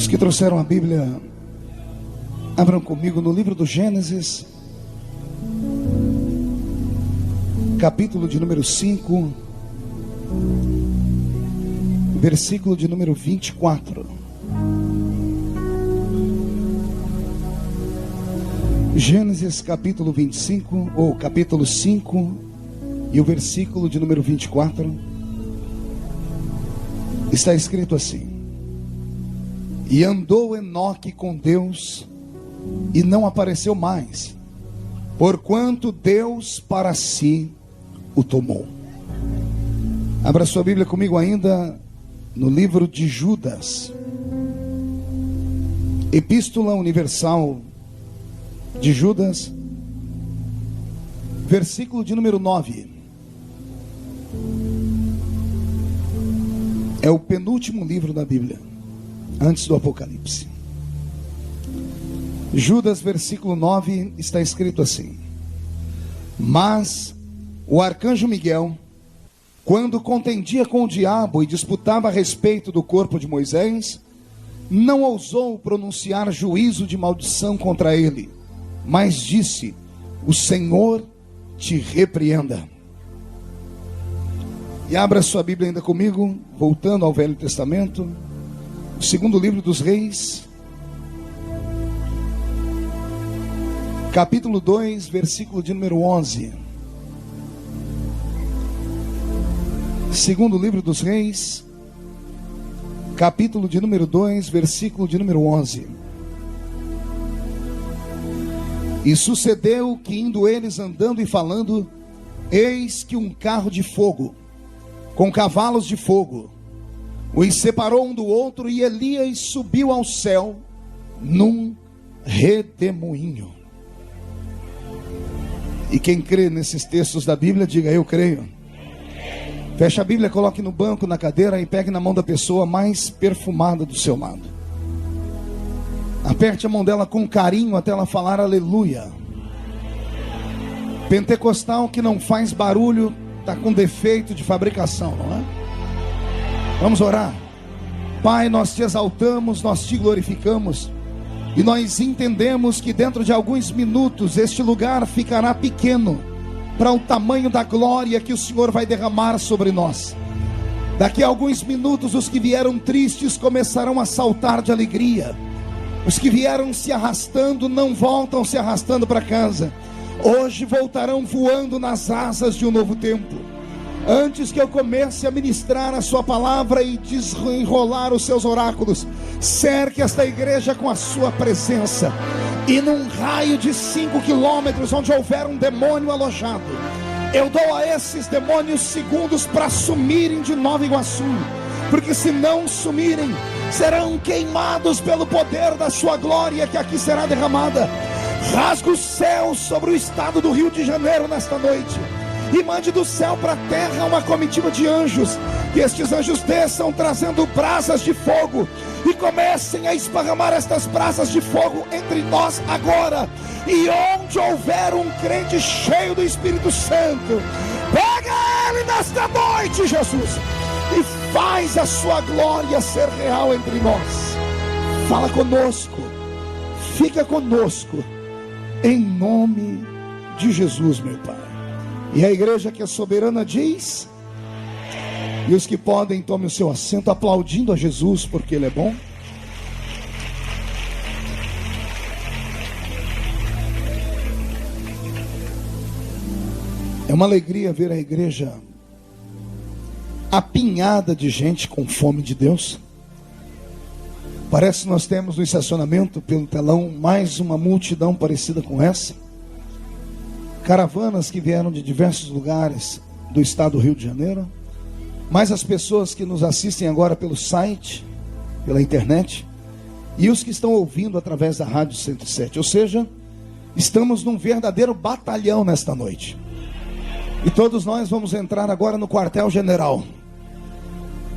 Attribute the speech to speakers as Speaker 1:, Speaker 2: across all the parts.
Speaker 1: Os que trouxeram a Bíblia, abram comigo no livro do Gênesis, capítulo de número 5, versículo de número 24. Gênesis capítulo 25, ou capítulo 5, e o versículo de número 24, está escrito assim: E andou Enoque com Deus, e não apareceu mais, porquanto Deus para si o tomou. Abra sua Bíblia comigo ainda no livro de Judas, Epístola Universal de Judas, versículo de número 9. É o penúltimo livro da Bíblia, antes do Apocalipse. Judas, versículo 9, está escrito assim: Mas o arcanjo Miguel, quando contendia com o diabo e disputava a respeito do corpo de Moisés, não ousou pronunciar juízo de maldição contra ele, mas disse: O Senhor te repreenda. E abra sua Bíblia ainda comigo, voltando ao Velho Testamento, o segundo livro dos Reis, capítulo 2, versículo de número 11. Segundo livro dos Reis, capítulo de número 2, versículo de número 11. E sucedeu que, indo eles andando e falando, eis que um carro de fogo, com cavalos de fogo, os separou um do outro, e Elias subiu ao céu num redemoinho. E quem crê nesses textos da Bíblia, diga: eu creio. Feche a Bíblia, coloque no banco, na cadeira, e pegue na mão da pessoa mais perfumada do seu lado. Aperte a mão dela com carinho até ela falar aleluia. Pentecostal que não faz barulho está com defeito de fabricação, não é? Vamos orar. Pai, nós te exaltamos, nós te glorificamos, e nós entendemos que dentro de alguns minutos este lugar ficará pequeno para o tamanho da glória que o Senhor vai derramar sobre nós. Daqui a alguns minutos os que vieram tristes começarão a saltar de alegria. Os que vieram se arrastando não voltam se arrastando para casa. Hoje voltarão voando nas asas de um novo tempo. Antes que eu comece a ministrar a sua palavra e desenrolar os seus oráculos, cerque esta igreja com a sua presença. E num raio de 5 quilômetros, onde houver um demônio alojado, eu dou a esses demônios segundos para sumirem de Nova Iguaçu, porque se não sumirem, serão queimados pelo poder da sua glória que aqui será derramada. Rasga o céu sobre o estado do Rio de Janeiro nesta noite, e mande do céu para a terra uma comitiva de anjos, que estes anjos desçam trazendo brasas de fogo, e comecem a esparramar estas brasas de fogo entre nós agora. E onde houver um crente cheio do Espírito Santo, pega ele nesta noite, Jesus, e faz a sua glória ser real entre nós. Fala conosco, fica conosco, em nome de Jesus, meu Pai. E a igreja que é soberana diz, e os que podem, tomem o seu assento, aplaudindo a Jesus, porque Ele é bom. É uma alegria ver a igreja apinhada de gente com fome de Deus. Parece que nós temos no estacionamento, pelo telão, mais uma multidão parecida com essa. Caravanas que vieram de diversos lugares do estado do Rio de Janeiro, mais as pessoas que nos assistem agora pelo site, pela internet, e os que estão ouvindo através da Rádio 107. Ou seja, estamos num verdadeiro batalhão nesta noite. E todos nós vamos entrar agora no quartel-general.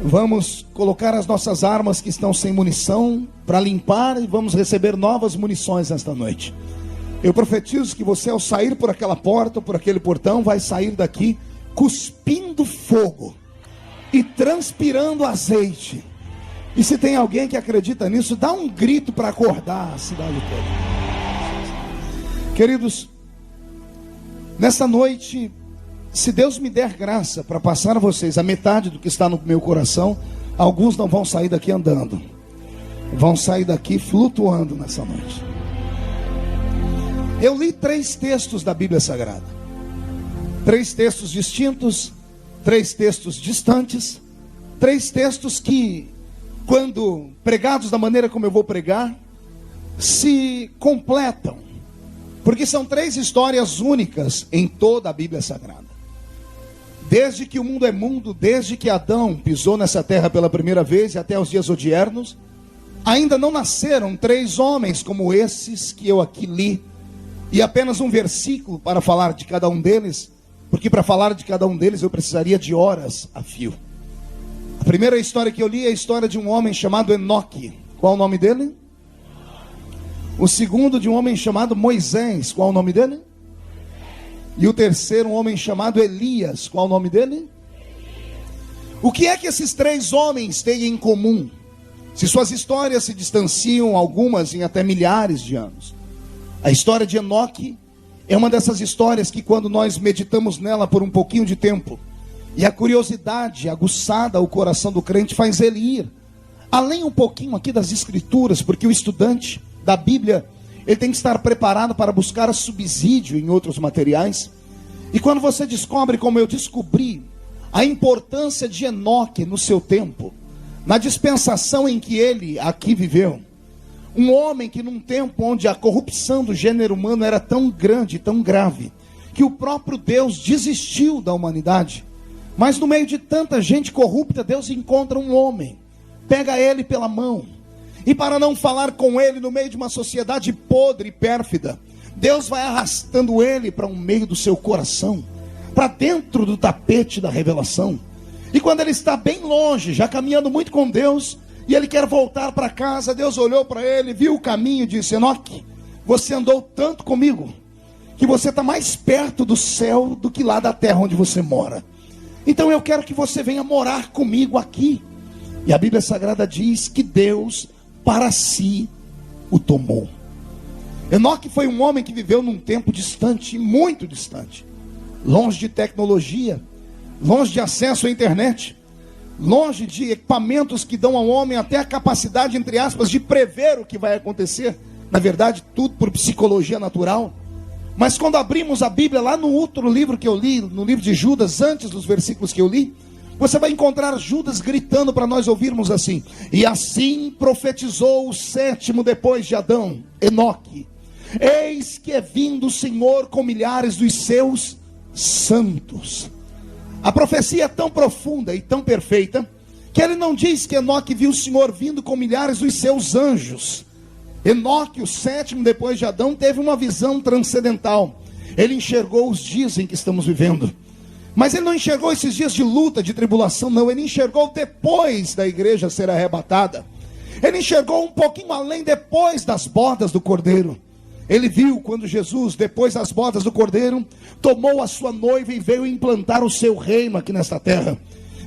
Speaker 1: Vamos colocar as nossas armas que estão sem munição para limpar, e vamos receber novas munições nesta noite. Eu profetizo que você, ao sair por aquela porta, por aquele portão, vai sair daqui cuspindo fogo e transpirando azeite, E se tem alguém que acredita nisso, dá um grito para acordar a cidade toda. Queridos, nessa noite, se Deus me der graça para passar a vocês a metade do que está no meu coração, alguns não vão sair daqui andando, vão sair daqui flutuando nessa noite. Eu li 3 textos da Bíblia Sagrada, 3 textos distintos, 3 textos distantes, 3 textos que, quando pregados da maneira como eu vou pregar, se completam, porque são 3 histórias únicas em toda a Bíblia Sagrada. Desde que o mundo é mundo, desde que Adão pisou nessa terra pela primeira vez e até os dias odiernos, ainda não nasceram 3 homens como esses que eu aqui li, e apenas um versículo para falar de cada um deles, porque para falar de cada um deles eu precisaria de horas a fio. A primeira história que eu li é a história de um homem chamado Enoque. Qual o nome dele? O segundo, de um homem chamado Moisés. Qual o nome dele? E o terceiro, um homem chamado Elias. Qual o nome dele? O que é que esses 3 homens têm em comum? Se suas histórias se distanciam, algumas em até milhares de anos. A história de Enoque é uma dessas histórias que, quando nós meditamos nela por um pouquinho de tempo, e a curiosidade aguçada ao coração do crente faz ele ir além um pouquinho aqui das escrituras, porque o estudante da Bíblia, ele tem que estar preparado para buscar subsídio em outros materiais. E quando você descobre, como eu descobri, a importância de Enoque no seu tempo, na dispensação em que ele aqui viveu, um homem que num tempo onde a corrupção do gênero humano era tão grande, tão grave, que o próprio Deus desistiu da humanidade, mas no meio de tanta gente corrupta, Deus encontra um homem, pega ele pela mão, e para não falar com ele no meio de uma sociedade podre e pérfida, Deus vai arrastando ele para um meio do seu coração, para dentro do tapete da revelação. E quando ele está bem longe, já caminhando muito com Deus, e ele quer voltar para casa, Deus olhou para ele, viu o caminho e disse: Enoque, você andou tanto comigo, que você está mais perto do céu do que lá da terra onde você mora. Então eu quero que você venha morar comigo aqui. E a Bíblia Sagrada diz que Deus para si o tomou. Enoque foi um homem que viveu num tempo distante, muito distante, longe de tecnologia, longe de acesso à internet, longe de equipamentos que dão ao homem até a capacidade, entre aspas, de prever o que vai acontecer. Na verdade, tudo por psicologia natural. Mas quando abrimos a Bíblia, lá no outro livro que eu li, no livro de Judas, antes dos versículos que eu li, você vai encontrar Judas gritando para nós ouvirmos assim: e assim profetizou o 7º depois de Adão, Enoque: eis que é vindo o Senhor com milhares dos seus santos. A profecia é tão profunda e tão perfeita, que ele não diz que Enoque viu o Senhor vindo com milhares dos seus anjos. Enoque, o 7º depois de Adão, teve uma visão transcendental. Ele enxergou os dias em que estamos vivendo. Mas ele não enxergou esses dias de luta, de tribulação, não. Ele enxergou depois da igreja ser arrebatada. Ele enxergou um pouquinho além, depois das bodas do Cordeiro. Ele viu quando Jesus, depois das bodas do Cordeiro, tomou a sua noiva e veio implantar o seu reino aqui nesta terra.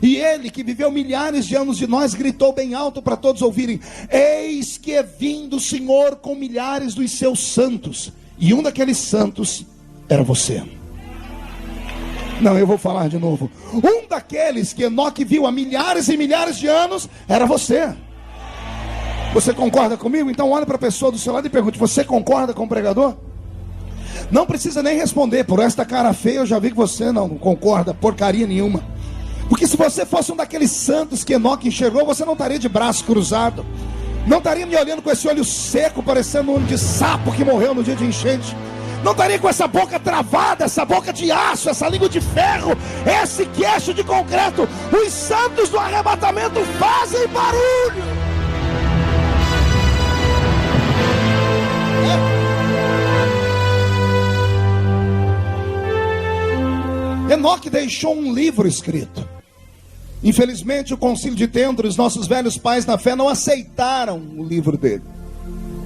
Speaker 1: E ele, que viveu milhares de anos de nós, gritou bem alto para todos ouvirem: eis que é vindo o Senhor com milhares dos seus santos. E um daqueles santos era você. Não, eu vou falar de novo. Um daqueles que Enoque viu há milhares e milhares de anos era você. Você concorda comigo? Então olhe para a pessoa do seu lado e pergunte: você concorda com o pregador? Não precisa nem responder. Por esta cara feia eu já vi que você não concorda porcaria nenhuma. Porque se você fosse um daqueles santos que Enoque enxergou, você não estaria de braço cruzado, não estaria me olhando com esse olho seco, parecendo um olho de sapo que morreu no dia de enchente, não estaria com essa boca travada, essa boca de aço, essa língua de ferro, esse queixo de concreto. Os santos do arrebatamento fazem barulho. Enoque deixou um livro escrito. Infelizmente, o Concílio de Trento, os nossos velhos pais na fé não aceitaram o livro dele.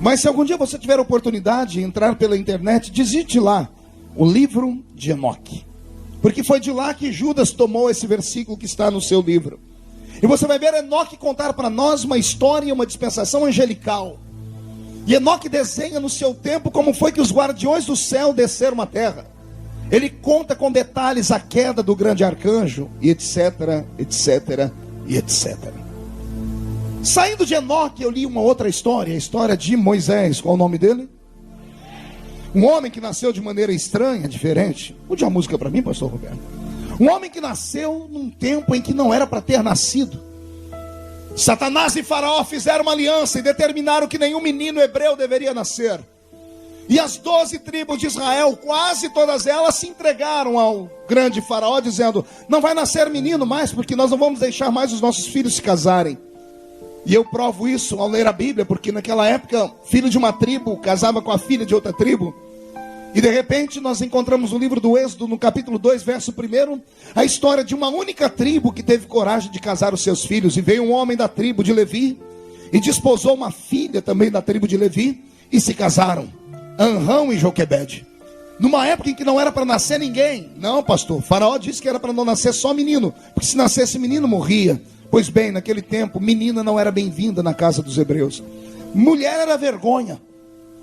Speaker 1: Mas se algum dia você tiver a oportunidade de entrar pela internet, digite lá o livro de Enoque, porque foi de lá que Judas tomou esse versículo que está no seu livro. E você vai ver Enoque contar para nós uma história e uma dispensação angelical. E Enoque desenha no seu tempo como foi que os guardiões do céu desceram à terra. Ele conta com detalhes a queda do grande arcanjo, e etc, etc, e etc. Saindo de Enoque, eu li uma outra história, a história de Moisés. Qual é o nome dele? Um homem que nasceu de maneira estranha, diferente. Mude a música para mim, pastor Roberto. Um homem que nasceu num tempo em que não era para ter nascido. Satanás e Faraó fizeram uma aliança e determinaram que nenhum menino hebreu deveria nascer. E as 12 tribos de Israel, quase todas elas, se entregaram ao grande Faraó, dizendo: não vai nascer menino mais, porque nós não vamos deixar mais os nossos filhos se casarem. E eu provo isso ao ler a Bíblia, porque naquela época, filho de uma tribo casava com a filha de outra tribo. E de repente nós encontramos no livro do Êxodo, no capítulo 2, verso 1, a história de uma única tribo que teve coragem de casar os seus filhos. E veio um homem da tribo de Levi e desposou uma filha também da tribo de Levi, e se casaram, Anrão e Joquebede. Numa época em que não era para nascer ninguém. Não, pastor, Faraó disse que era para não nascer só menino, porque se nascesse menino morria. Pois bem, naquele tempo, menina não era bem-vinda na casa dos hebreus. Mulher era vergonha,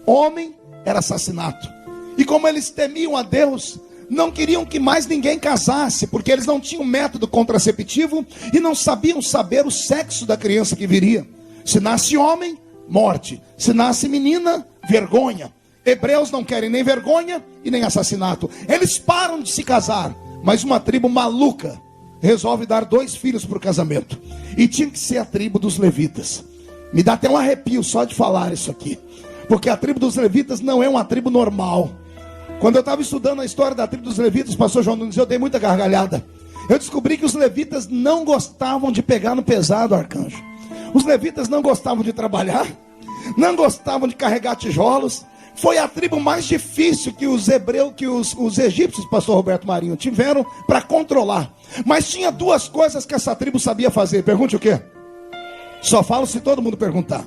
Speaker 1: homem era assassinato. E como eles temiam a Deus, não queriam que mais ninguém casasse, porque eles não tinham método contraceptivo e não sabiam saber o sexo da criança que viria. Se nasce homem, morte. Se nasce menina, vergonha. Hebreus não querem nem vergonha e nem assassinato. Eles param de se casar, mas uma tribo maluca resolve dar 2 filhos para o casamento. E tinha que ser a tribo dos levitas. Me dá até um arrepio só de falar isso aqui, porque a tribo dos levitas não é uma tribo normal. Quando eu estava estudando a história da tribo dos levitas, pastor João Nunes, eu dei muita gargalhada. Eu descobri que os levitas não gostavam de pegar no pesado, arcanjo. Os levitas não gostavam de trabalhar, não gostavam de carregar tijolos. Foi a tribo mais difícil que os hebreus, que os egípcios, pastor Roberto Marinho, tiveram para controlar. Mas tinha 2 coisas que essa tribo sabia fazer. Pergunte o quê? Só falo se todo mundo perguntar.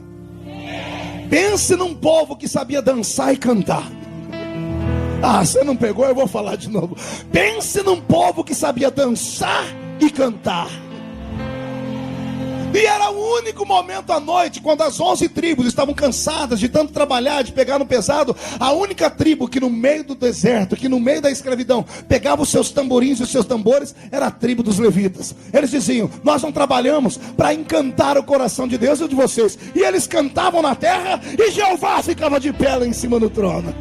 Speaker 1: Pense num povo que sabia dançar e cantar. Ah, você não pegou, eu vou falar de novo. Pense num povo que sabia dançar e cantar. E era o único momento à noite, quando as 11 tribos estavam cansadas de tanto trabalhar, de pegar no pesado, a única tribo que no meio do deserto, que no meio da escravidão, pegava os seus tamborins e os seus tambores, era a tribo dos levitas. Eles diziam: nós não trabalhamos para encantar o coração de Deus e o de vocês. E eles cantavam na terra e Jeová ficava de pé lá em cima do trono.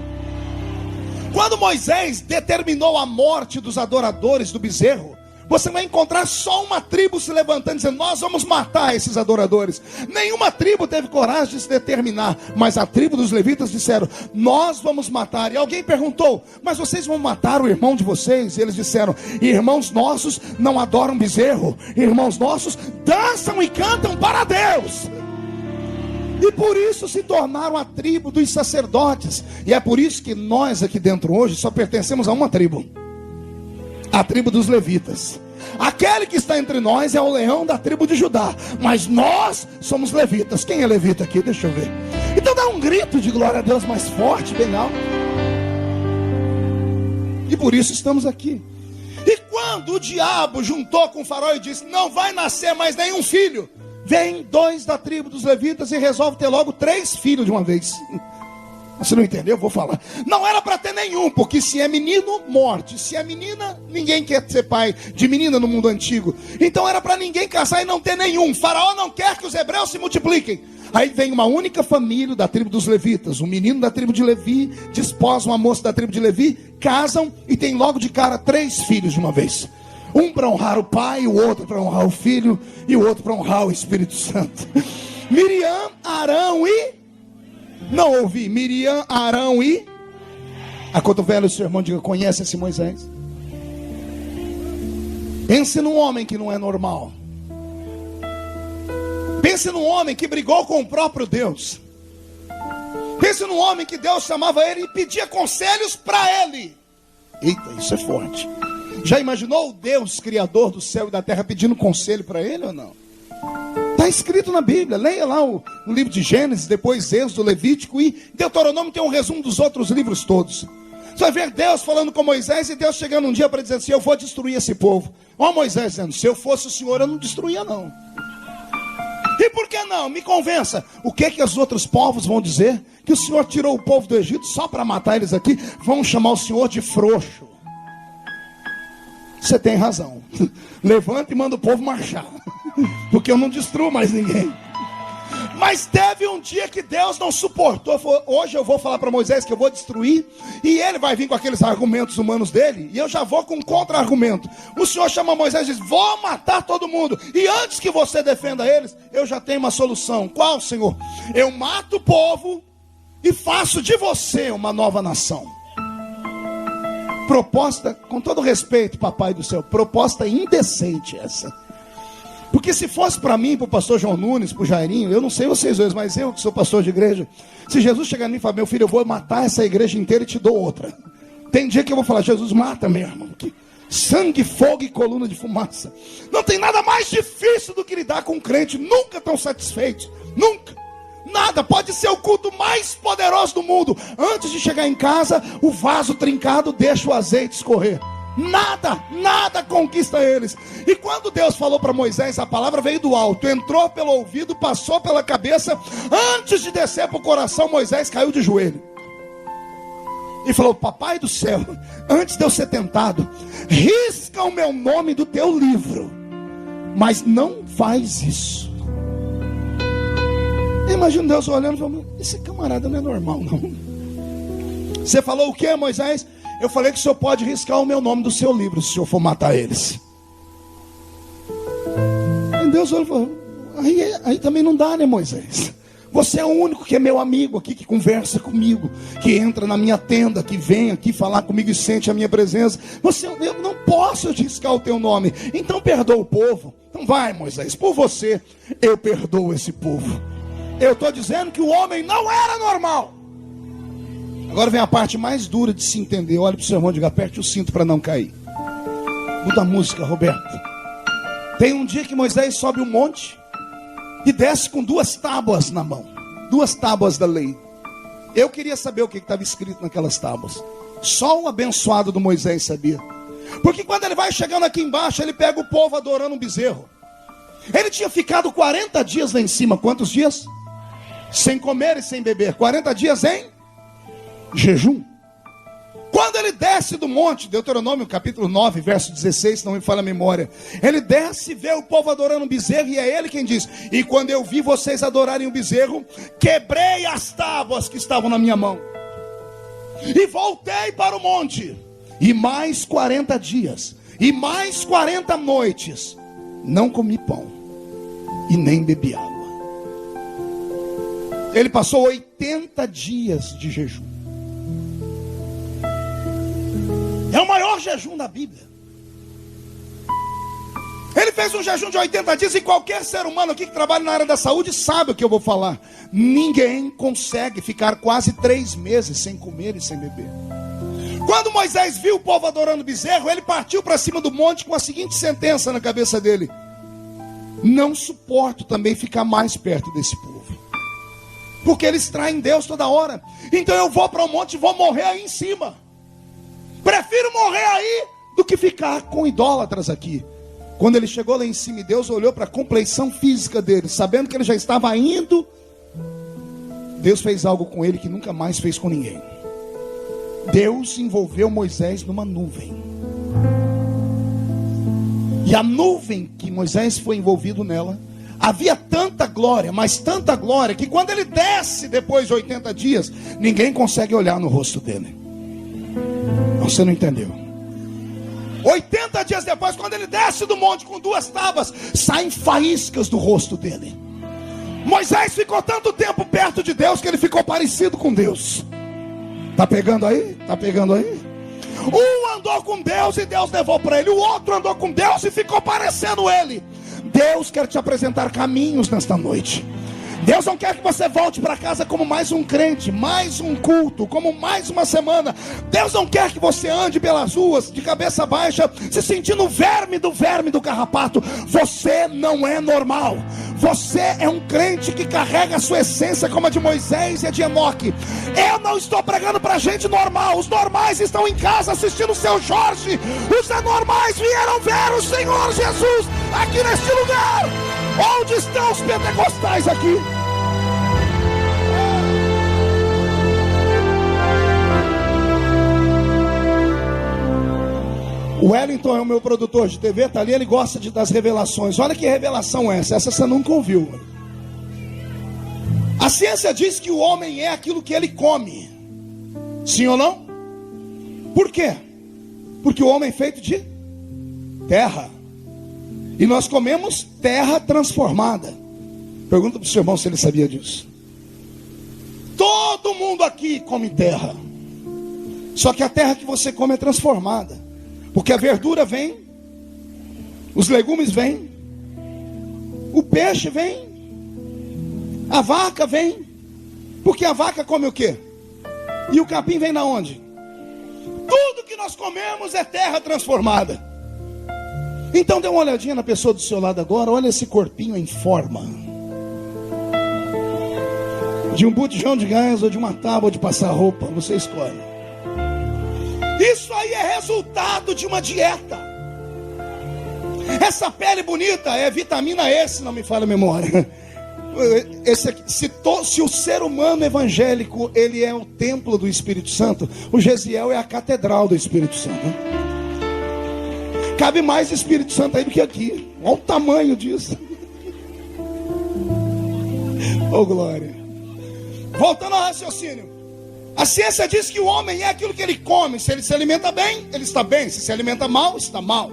Speaker 1: Quando Moisés determinou a morte dos adoradores do bezerro, você vai encontrar só uma tribo se levantando, dizendo: nós vamos matar esses adoradores. Nenhuma tribo teve coragem de se determinar, mas a tribo dos levitas disseram: nós vamos matar. E alguém perguntou: mas vocês vão matar o irmão de vocês? E eles disseram: irmãos nossos não adoram bezerro, irmãos nossos dançam e cantam para Deus. E por isso se tornaram a tribo dos sacerdotes. E é por isso que nós aqui dentro hoje só pertencemos a uma tribo, a tribo dos levitas. Aquele que está entre nós é o leão da tribo de Judá, mas nós somos levitas. Quem é levita aqui? Deixa eu ver. Então dá um grito de glória a Deus mais forte, bem alto. E por isso estamos aqui. E quando o diabo juntou com o Faraó e disse: não vai nascer mais nenhum filho, vem 2 da tribo dos levitas e resolve ter logo 3 filhos de uma vez. Você não entendeu? Eu vou falar. Não era para ter nenhum, porque se é menino, morte. Se é menina, ninguém quer ser pai de menina no mundo antigo. Então era para ninguém casar e não ter nenhum. Faraó não quer que os hebreus se multipliquem. Aí vem uma única família da tribo dos levitas. Um menino da tribo de Levi desposa uma moça da tribo de Levi, casam e tem logo de cara 3 filhos de uma vez. Um para honrar o pai, o outro para honrar o filho e o outro para honrar o Espírito Santo. Miriam, Arão e... Não ouvi. Miriam, Arão e... A cotovelo, o seu irmão diga: conhece esse Moisés? Pense num homem que não é normal. Pense num homem que brigou com o próprio Deus. Pense num homem que Deus chamava ele e pedia conselhos para ele. Eita, isso é forte. Já imaginou o Deus criador do céu e da terra pedindo conselho para ele ou não? Está escrito na Bíblia. Leia lá o livro de Gênesis, depois Êxodo, Levítico e Deuteronômio. Tem um resumo dos outros livros todos. Você vai ver Deus falando com Moisés e Deus chegando um dia para dizer assim: eu vou destruir esse povo. Ó Moisés dizendo: se eu fosse o Senhor, eu não destruía não. E por que não? Me convença. O que os outros povos vão dizer? Que o Senhor tirou o povo do Egito só para matar eles aqui? Vão chamar o Senhor de frouxo. Você tem razão. Levanta e manda o povo marchar, porque eu não destruo mais ninguém. Mas teve um dia que Deus não suportou. Falou: hoje eu vou falar para Moisés que eu vou destruir, e ele vai vir com aqueles argumentos humanos dele, e eu já vou com um contra-argumento. O Senhor chama Moisés e diz: vou matar todo mundo, e antes que você defenda eles, eu já tenho uma solução. Qual, Senhor? Eu mato o povo e faço de você uma nova nação. Proposta, com todo respeito, papai do céu, proposta indecente essa. Porque se fosse para mim, para o pastor João Nunes, para o Jairinho, eu não sei vocês dois, mas eu que sou pastor de igreja, se Jesus chegar em mim e falar: meu filho, eu vou matar essa igreja inteira e te dou outra. Tem dia que eu vou falar: Jesus, mata mesmo. Sangue, fogo e coluna de fumaça. Não tem nada mais difícil do que lidar com um crente. Nunca estão satisfeitos. Nunca. Nada. Pode ser o culto mais poderoso do mundo. Antes de chegar em casa, o vaso trincado deixa o azeite escorrer. Nada conquista eles. E quando Deus falou para Moisés, a palavra veio do alto, entrou pelo ouvido, passou pela cabeça. Antes de descer para o coração, Moisés caiu de joelho e falou: papai do céu, antes de eu ser tentado, risca o meu nome do teu livro, mas não faz isso. Imagina Deus olhando e falando: esse camarada não é normal não. Você falou o que, Moisés? Eu falei que o senhor pode riscar o meu nome do seu livro, se o senhor for matar eles. E Deus olhou e falou: aí também não dá, né, Moisés? Você é o único que é meu amigo aqui, que conversa comigo, que entra na minha tenda, que vem aqui falar comigo e sente a minha presença. Eu não posso riscar o teu nome. Então perdoa o povo. Então vai, Moisés, por você eu perdoo esse povo. Eu estou dizendo que o homem não era normal. Agora vem a parte mais dura de se entender. Olha para o seu irmão e diga: aperte o cinto para não cair. Muda a música, Roberto. Tem um dia que Moisés sobe um monte e desce com 2 tábuas na mão. 2 tábuas da lei. Eu queria saber o que estava escrito naquelas tábuas. Só o abençoado do Moisés sabia. Porque quando ele vai chegando aqui embaixo, ele pega o povo adorando um bezerro. Ele tinha ficado 40 dias lá em cima. Quantos dias? Sem comer e sem beber. 40 dias em jejum. Quando ele desce do monte, Deuteronômio capítulo 9, verso 16, se não me falha a memória, ele desce e vê o povo adorando um bezerro, e é ele quem diz: e quando eu vi vocês adorarem o bezerro, quebrei as tábuas que estavam na minha mão, e voltei para o monte, e mais 40 dias, e mais 40 noites, não comi pão, e nem bebi água. Ele passou 80 dias de jejum. É o maior jejum da Bíblia. Ele fez um jejum de 80 dias. E qualquer ser humano aqui que trabalha na área da saúde sabe o que eu vou falar. Ninguém consegue ficar quase 3 meses sem comer e sem beber. Quando Moisés viu o povo adorando bezerro, ele partiu para cima do monte com a seguinte sentença na cabeça dele: não suporto também ficar mais perto desse povo, porque eles traem Deus toda hora. Então eu vou para o monte e vou morrer aí em cima. Prefiro morrer aí do que ficar com idólatras aqui. Quando ele chegou lá em cima, Deus olhou para a compleição física dele, sabendo que ele já estava indo. Deus fez algo com ele que nunca mais fez com ninguém. Deus envolveu Moisés numa nuvem. E a nuvem que Moisés foi envolvido nela, havia tanta glória, mas tanta glória, que quando ele desce depois de 80 dias, ninguém consegue olhar no rosto dele. Você não entendeu? 80 dias depois, quando ele desce do monte com 2 tábuas, saem faíscas do rosto dele. Moisés ficou tanto tempo perto de Deus que ele ficou parecido com Deus. Tá pegando aí? Tá pegando aí? Um andou com Deus e Deus levou para ele. O outro andou com Deus e ficou parecendo ele. Deus quer te apresentar caminhos nesta noite. Deus não quer que você volte para casa como mais um crente, mais um culto, como mais uma semana. Deus não quer que você ande pelas ruas de cabeça baixa, se sentindo verme do carrapato. Você não é normal. Você é um crente que carrega a sua essência como a de Moisés e a de Enoque. Eu não estou pregando para gente normal. Os normais estão em casa assistindo o seu Jorge. Os anormais vieram ver o Senhor Jesus aqui neste lugar. Onde estão os pentecostais aqui? O Wellington é o meu produtor de TV, tá ali, ele gosta das revelações. Olha que revelação é essa você nunca ouviu. A ciência diz que o homem é aquilo que ele come. Sim ou não? Por quê? Porque o homem é feito de terra. E nós comemos terra transformada. Pergunta para o seu irmão se ele sabia disso. Todo mundo aqui come terra. Só que a terra que você come é transformada. Porque a verdura vem, os legumes vêm, o peixe vem, a vaca vem. Porque a vaca come o quê? E o capim vem da onde? Tudo que nós comemos é terra transformada. Então dê uma olhadinha na pessoa do seu lado agora. Olha esse corpinho em forma de um botijão de gás ou de uma tábua de passar roupa. Você escolhe. Isso aí é resultado de uma dieta. Essa pele bonita é vitamina E, se não me falha a memória. Esse aqui, se o ser humano evangélico ele é o templo do Espírito Santo, o Gesiel é a catedral do Espírito Santo. Cabe mais Espírito Santo aí do que aqui. Olha o tamanho disso. Oh glória. Voltando ao raciocínio. A ciência diz que o homem é aquilo que ele come. Se ele se alimenta bem, ele está bem. Se se alimenta mal, está mal.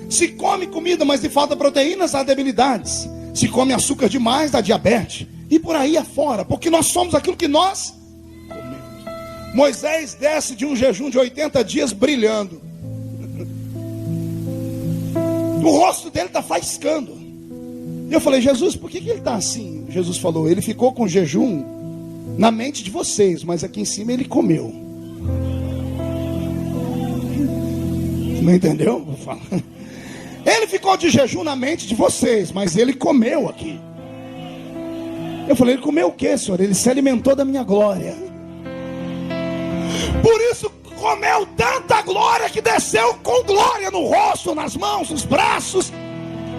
Speaker 1: Se come comida, mas lhe falta proteínas, há debilidades. Se come açúcar demais, dá diabetes. E por aí afora, porque nós somos aquilo que nós comemos. Moisés desce de um jejum de 80 dias brilhando. O rosto dele está faiscando. E eu falei, Jesus, por que ele está assim? Jesus falou, ele ficou com jejum na mente de vocês, mas aqui em cima ele comeu. Não entendeu? Vou falar. Ele ficou de jejum na mente de vocês, mas ele comeu aqui. Eu falei, ele comeu o que, Senhor? Ele se alimentou da minha glória. Por isso comeu tanta glória que desceu com glória no rosto, nas mãos, nos braços.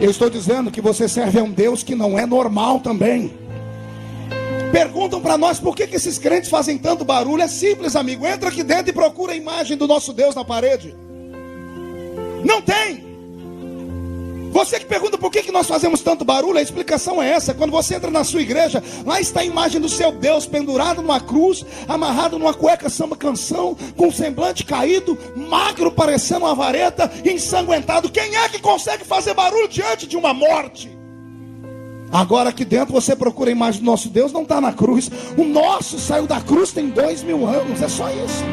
Speaker 1: Eu estou dizendo que você serve a um Deus que não é normal também. Perguntam para nós por que esses crentes fazem tanto barulho. É simples, amigo. Entra aqui dentro e procura a imagem do nosso Deus na parede. Não tem. Você que pergunta por que nós fazemos tanto barulho, a explicação é essa. Quando você entra na sua igreja, lá está a imagem do seu Deus pendurado numa cruz, amarrado numa cueca samba canção, com um semblante caído, magro, parecendo uma vareta, ensanguentado. Quem é que consegue fazer barulho diante de uma morte? Agora aqui dentro você procura a imagem do nosso Deus, não está na cruz. O nosso saiu da cruz tem 2000 anos, é só isso.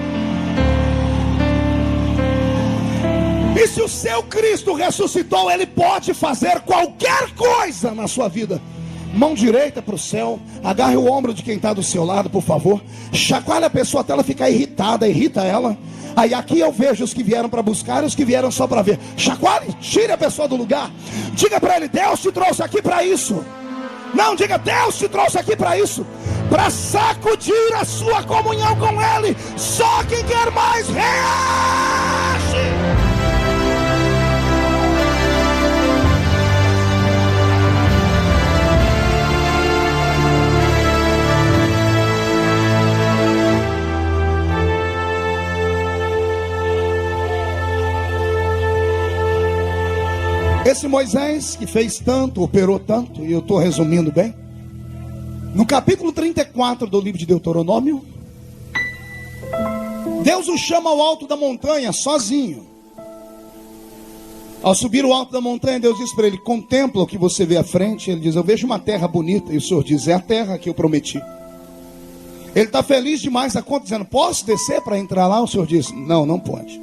Speaker 1: E se o seu Cristo ressuscitou, ele pode fazer qualquer coisa na sua vida. Mão direita para o céu, agarre o ombro de quem está do seu lado, por favor. Chacoalha a pessoa até ela ficar irritada, irrita ela. Aí aqui eu vejo os que vieram para buscar e os que vieram só para ver. Chacoalhe, tire a pessoa do lugar. Diga para ele, Deus te trouxe aqui para isso. Não, diga, Deus te trouxe aqui para isso. Para sacudir a sua comunhão com Ele. Só quem quer mais reage. Esse Moisés que fez tanto, operou tanto, e eu estou resumindo bem. No capítulo 34 do livro de Deuteronômio, Deus o chama ao alto da montanha, sozinho. Ao subir o alto da montanha, Deus diz para ele, contempla o que você vê à frente. Ele diz, eu vejo uma terra bonita. E o Senhor diz, é a terra que eu prometi. Ele está feliz demais da conta, dizendo, posso descer para entrar lá? O Senhor diz, não, não pode.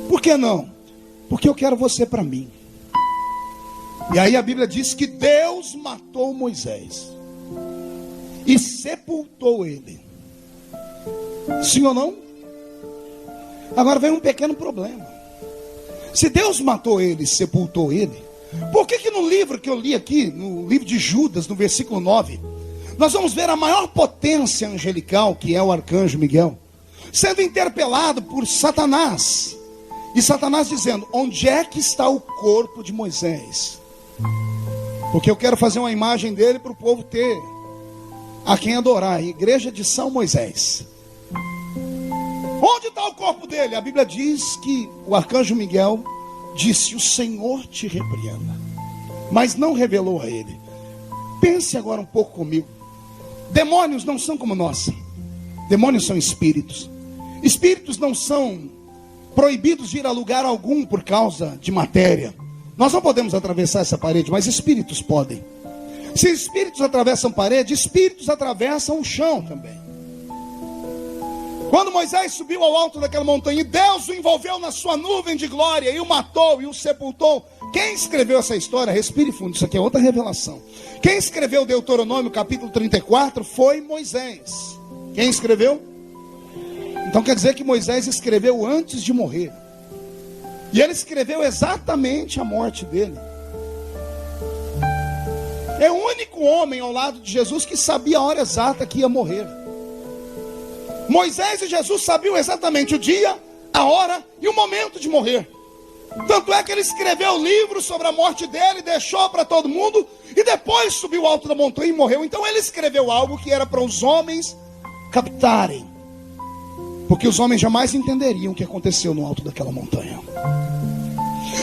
Speaker 1: Por que não? Porque eu quero você para mim. E aí a Bíblia diz que Deus matou Moisés e sepultou ele. Sim ou não? Agora vem um pequeno problema. Se Deus matou ele e sepultou ele, Por que no livro que eu li aqui, no livro de Judas, no versículo 9, nós vamos ver a maior potência angelical, que é o arcanjo Miguel, sendo interpelado por Satanás. E Satanás dizendo: onde é que está o corpo de Moisés? Porque eu quero fazer uma imagem dele para o povo ter a quem adorar. A igreja de São Moisés. Onde está o corpo dele? A Bíblia diz que o arcanjo Miguel disse: o Senhor te repreenda. Mas não revelou a ele. Pense agora um pouco comigo. Demônios não são como nós. Demônios são espíritos. Espíritos não são proibidos de ir a lugar algum por causa de matéria. Nós não podemos atravessar essa parede, mas espíritos podem. Se espíritos atravessam parede, espíritos atravessam o chão também. Quando Moisés subiu ao alto daquela montanha, Deus o envolveu na sua nuvem de glória e o matou e o sepultou. Quem escreveu essa história? Respire fundo, isso aqui é outra revelação. Quem escreveu Deuteronômio capítulo 34 foi Moisés. Quem escreveu? Então quer dizer que Moisés escreveu antes de morrer. E ele escreveu exatamente a morte dele. É o único homem ao lado de Jesus que sabia a hora exata que ia morrer. Moisés e Jesus sabiam exatamente o dia, a hora e o momento de morrer. Tanto é que ele escreveu o livro sobre a morte dele, deixou para todo mundo, e depois subiu ao alto da montanha e morreu. Então ele escreveu algo que era para os homens captarem, porque os homens jamais entenderiam o que aconteceu no alto daquela montanha.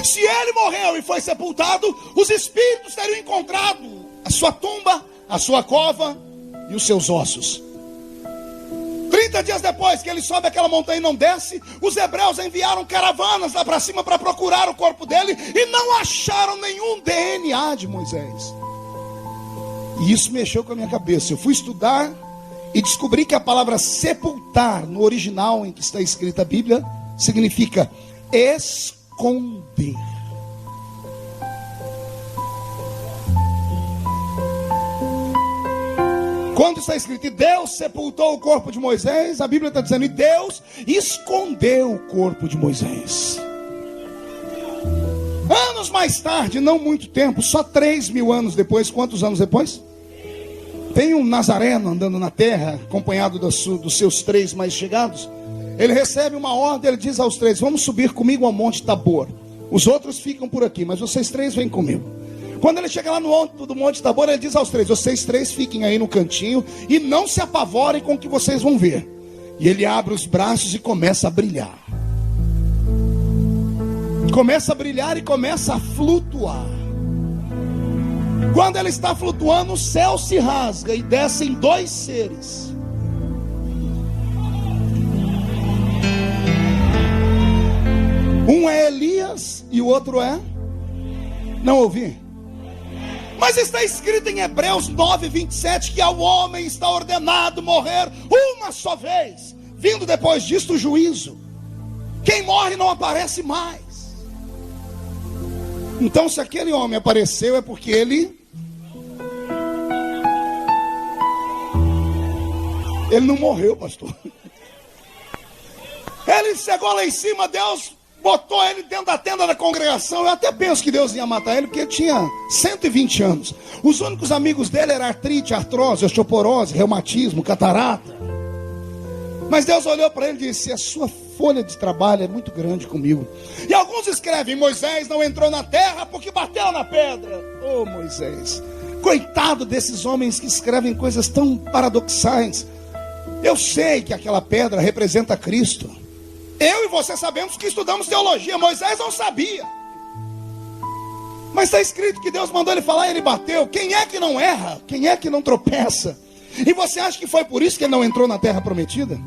Speaker 1: Se ele morreu e foi sepultado, os espíritos teriam encontrado a sua tumba, a sua cova e os seus ossos. 30 dias depois que ele sobe aquela montanha e não desce, os hebreus enviaram caravanas lá para cima para procurar o corpo dele e não acharam nenhum DNA de Moisés. E isso mexeu com a minha cabeça. Eu fui estudar e descobri que a palavra sepultar, no original em que está escrita a Bíblia, significa esconder. Quando está escrito, e Deus sepultou o corpo de Moisés, a Bíblia está dizendo, e Deus escondeu o corpo de Moisés. Anos mais tarde, não muito tempo, só 3.000 anos depois, quantos anos depois? Tem um nazareno andando na terra, acompanhado dos seus 3 mais chegados. Ele recebe uma ordem, ele diz aos 3, vamos subir comigo ao Monte Tabor. Os outros ficam por aqui, mas vocês 3 vêm comigo. Quando ele chega lá no alto do Monte Tabor, ele diz aos 3, vocês 3 fiquem aí no cantinho e não se apavorem com o que vocês vão ver. E ele abre os braços e começa a brilhar. Começa a brilhar e começa a flutuar. Quando ele está flutuando, o céu se rasga e descem 2 seres. Um é Elias e o outro é... Não ouvi? Mas está escrito em Hebreus 9:27 que ao homem está ordenado morrer uma só vez, vindo depois disto o juízo. Quem morre não aparece mais. Então se aquele homem apareceu é porque ele não morreu, pastor. Ele chegou lá em cima, Deus botou ele dentro da tenda da congregação. Eu até penso que Deus ia matar ele, porque ele tinha 120 anos. Os únicos amigos dele eram artrite, artrose, osteoporose, reumatismo, catarata. Mas Deus olhou para ele e disse, a sua folha de trabalho é muito grande comigo. E alguns escrevem, Moisés não entrou na terra porque bateu na pedra. Oh Moisés, coitado desses homens que escrevem coisas tão paradoxais. Eu sei que aquela pedra representa Cristo. Eu e você sabemos que estudamos teologia. Moisés não sabia. Mas está escrito que Deus mandou ele falar e ele bateu. Quem é que não erra? Quem é que não tropeça? E você acha que foi por isso que ele não entrou na terra prometida?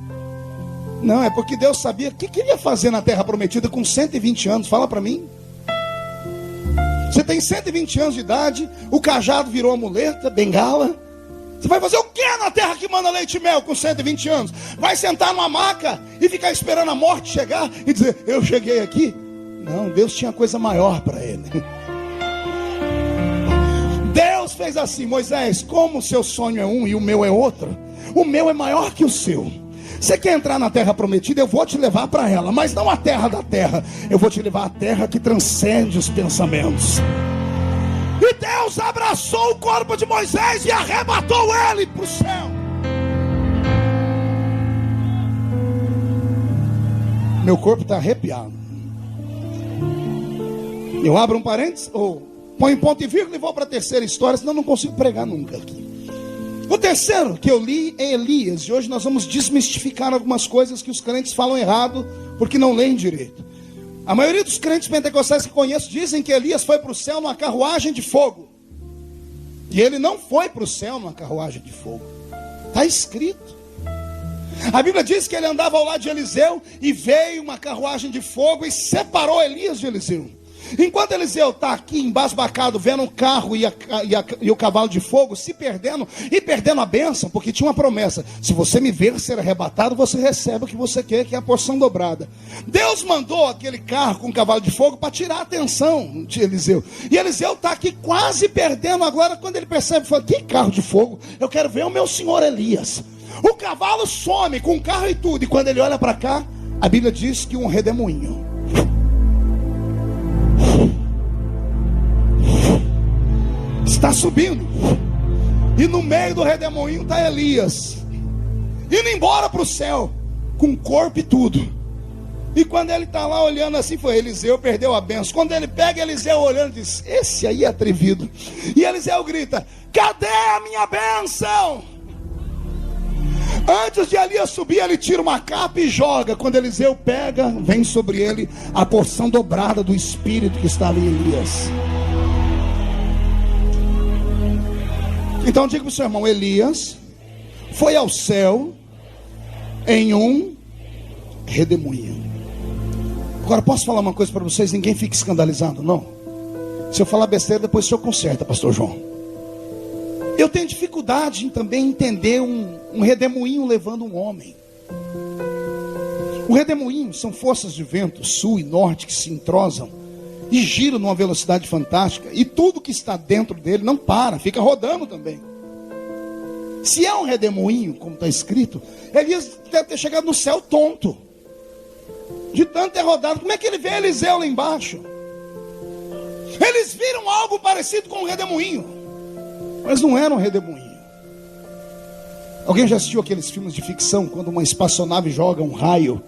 Speaker 1: Não, é porque Deus sabia o que ele ia fazer na terra prometida com 120 anos. Fala para mim. Você tem 120 anos de idade, o cajado virou a muleta, bengala. Você vai fazer o que na terra que manda leite e mel com 120 anos? Vai sentar numa maca e ficar esperando a morte chegar e dizer, eu cheguei aqui? Não, Deus tinha coisa maior para ele. Deus fez assim, Moisés, como o seu sonho é um e o meu é outro, o meu é maior que o seu. Você quer entrar na terra prometida? Eu vou te levar para ela, mas não a terra da terra. Eu vou te levar à terra que transcende os pensamentos. E Deus abraçou o corpo de Moisés e arrebatou ele para o céu. Meu corpo está arrepiado. Eu abro um parênteses, ou ponho ponto e vírgula e vou para a terceira história, senão não consigo pregar nunca aqui. O terceiro que eu li é Elias. E hoje nós vamos desmistificar algumas coisas que os crentes falam errado, porque não leem direito. A maioria dos crentes pentecostais que conheço dizem que Elias foi para o céu numa carruagem de fogo. E ele não foi para o céu numa carruagem de fogo. Está escrito. A Bíblia diz que ele andava ao lado de Eliseu e veio uma carruagem de fogo e separou Elias de Eliseu. Enquanto Eliseu está aqui embasbacado, vendo o carro e o cavalo de fogo se perdendo e perdendo a bênção, porque tinha uma promessa: se você me ver ser arrebatado, você recebe o que você quer, que é a porção dobrada. Deus mandou aquele carro com o cavalo de fogo para tirar a atenção de Eliseu. E Eliseu está aqui quase perdendo agora, quando ele percebe, fala: que carro de fogo? Eu quero ver o meu senhor Elias. O cavalo some com o carro e tudo, e quando ele olha para cá, a Bíblia diz que um redemoinho está subindo, e no meio do redemoinho está Elias, indo embora para o céu, com corpo e tudo. E quando ele está lá olhando assim, foi Eliseu, perdeu a benção. Quando ele pega Eliseu olhando, diz: esse aí é atrevido. E Eliseu grita: cadê a minha bênção? Antes de Elias subir, ele tira uma capa e joga. Quando Eliseu pega, vem sobre ele a porção dobrada do Espírito que estava em Elias. Então diga para o seu irmão: Elias foi ao céu em um redemoinho. Agora posso falar uma coisa para vocês? Ninguém fique escandalizado, não. Se eu falar besteira, depois o senhor conserta, pastor João. Eu tenho dificuldade em também entender um redemoinho levando um homem. O redemoinho são forças de vento, sul e norte, que se entrosam e giram numa velocidade fantástica, e tudo que está dentro dele não para, fica rodando também. Se é um redemoinho, como está escrito, Elias deve ter chegado no céu tonto, de tanto ter rodado. Como é que ele vê Eliseu lá embaixo? Eles viram algo parecido com um redemoinho, mas não era um redemoinho. Alguém já assistiu aqueles filmes de ficção, quando uma espaçonave joga um raio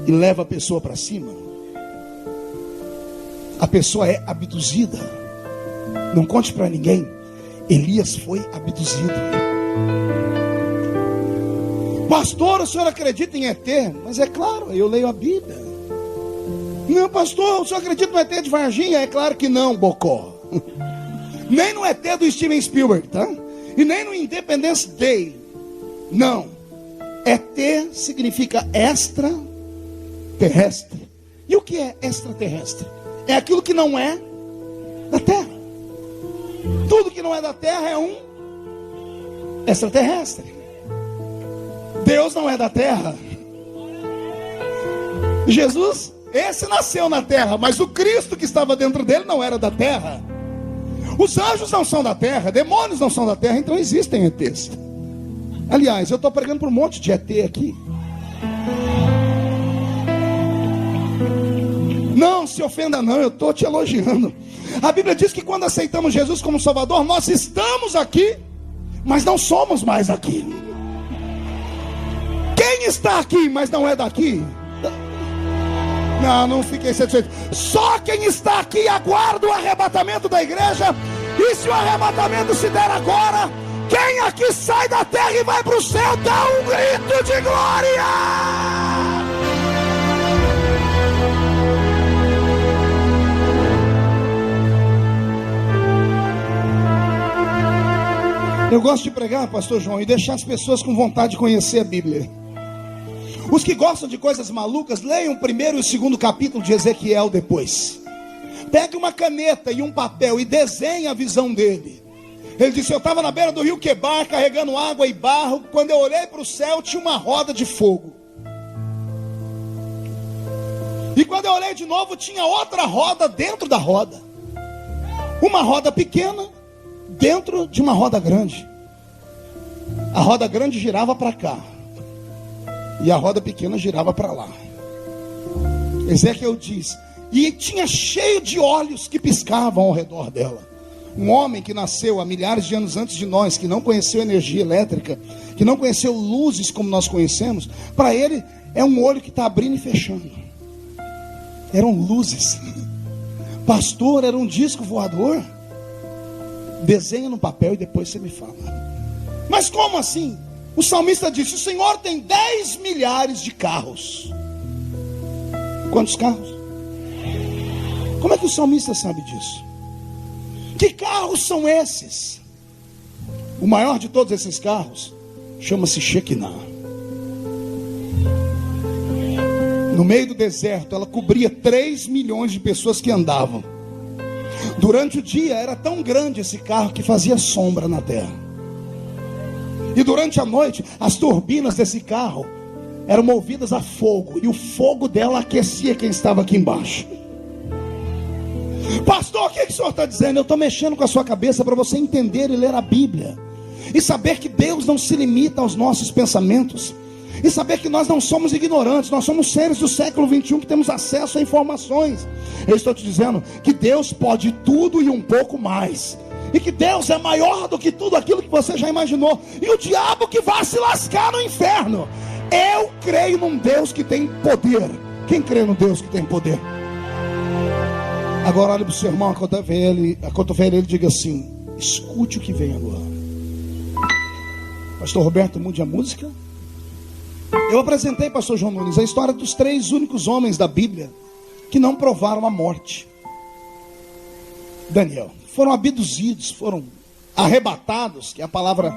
Speaker 1: e leva a pessoa para cima? A pessoa é abduzida. Não conte para ninguém. Elias foi abduzido. Pastor, o senhor acredita em ET? Mas é claro, eu leio a Bíblia. Não, pastor, o senhor acredita no ET de Varginha? É claro que não, bocó. Nem no ET do Steven Spielberg, tá? E nem no Independence Day. Não. ET significa extraterrestre. E o que é extraterrestre? É aquilo que não é da Terra. Tudo que não é da Terra é um extraterrestre. Deus não é da Terra. Jesus, esse nasceu na Terra, mas o Cristo que estava dentro dele não era da Terra. Os anjos não são da Terra, demônios não são da Terra, então existem ETs. Aliás, eu estou pregando para um monte de ET aqui. Não se ofenda não, eu estou te elogiando. A Bíblia diz que quando aceitamos Jesus como Salvador, nós estamos aqui, mas não somos mais aqui. Quem está aqui, mas não é daqui? Não fiquei satisfeito. Só quem está aqui aguarda o arrebatamento da igreja. E se o arrebatamento se der agora, quem aqui sai da terra e vai para o céu, dá um grito de glória. Eu gosto de pregar, pastor João, e deixar as pessoas com vontade de conhecer a Bíblia. Os que gostam de coisas malucas, leiam o primeiro e o segundo capítulo de Ezequiel depois. Pegue uma caneta e um papel e desenhe a visão dele. Ele disse: eu estava na beira do rio Quebar, carregando água e barro. Quando eu olhei para o céu, tinha uma roda de fogo. E quando eu olhei de novo, tinha outra roda dentro da roda. Uma roda pequena dentro de uma roda grande. A roda grande girava para cá e a roda pequena girava para lá. Ezequiel diz: e tinha cheio de olhos que piscavam ao redor dela. Um homem que nasceu há milhares de anos antes de nós, que não conheceu energia elétrica, que não conheceu luzes como nós conhecemos, para ele é um olho que está abrindo e fechando. Eram luzes. Pastor, era um disco voador? Desenha no papel e depois você me fala. Mas como assim? O salmista disse: o Senhor tem 10 milhares de carros. Quantos carros? Como é que o salmista sabe disso? Que carros são esses? O maior de todos esses carros chama-se Shekinah. No meio do deserto, ela cobria 3 milhões de pessoas que andavam. Durante o dia era tão grande esse carro que fazia sombra na terra. E durante a noite, as turbinas desse carro eram movidas a fogo, e o fogo dela aquecia quem estava aqui embaixo. Pastor, o que o senhor está dizendo? Eu estou mexendo com a sua cabeça para você entender e ler a Bíblia, e saber que Deus não se limita aos nossos pensamentos, e saber que nós não somos ignorantes, nós somos seres do século 21 que temos acesso a informações. Eu estou te dizendo que Deus pode tudo e um pouco mais, e que Deus é maior do que tudo aquilo que você já imaginou, e o diabo que vai se lascar no inferno. Eu creio num Deus que tem poder. Quem crê no Deus que tem poder? Agora olhe para o seu irmão, a cotovela, ele diga assim: escute o que vem agora. Pastor Roberto, mude a música. Eu apresentei, pastor João Nunes, a história dos 3 únicos homens da Bíblia que não provaram a morte. Daniel, foram abduzidos, foram arrebatados, que é a palavra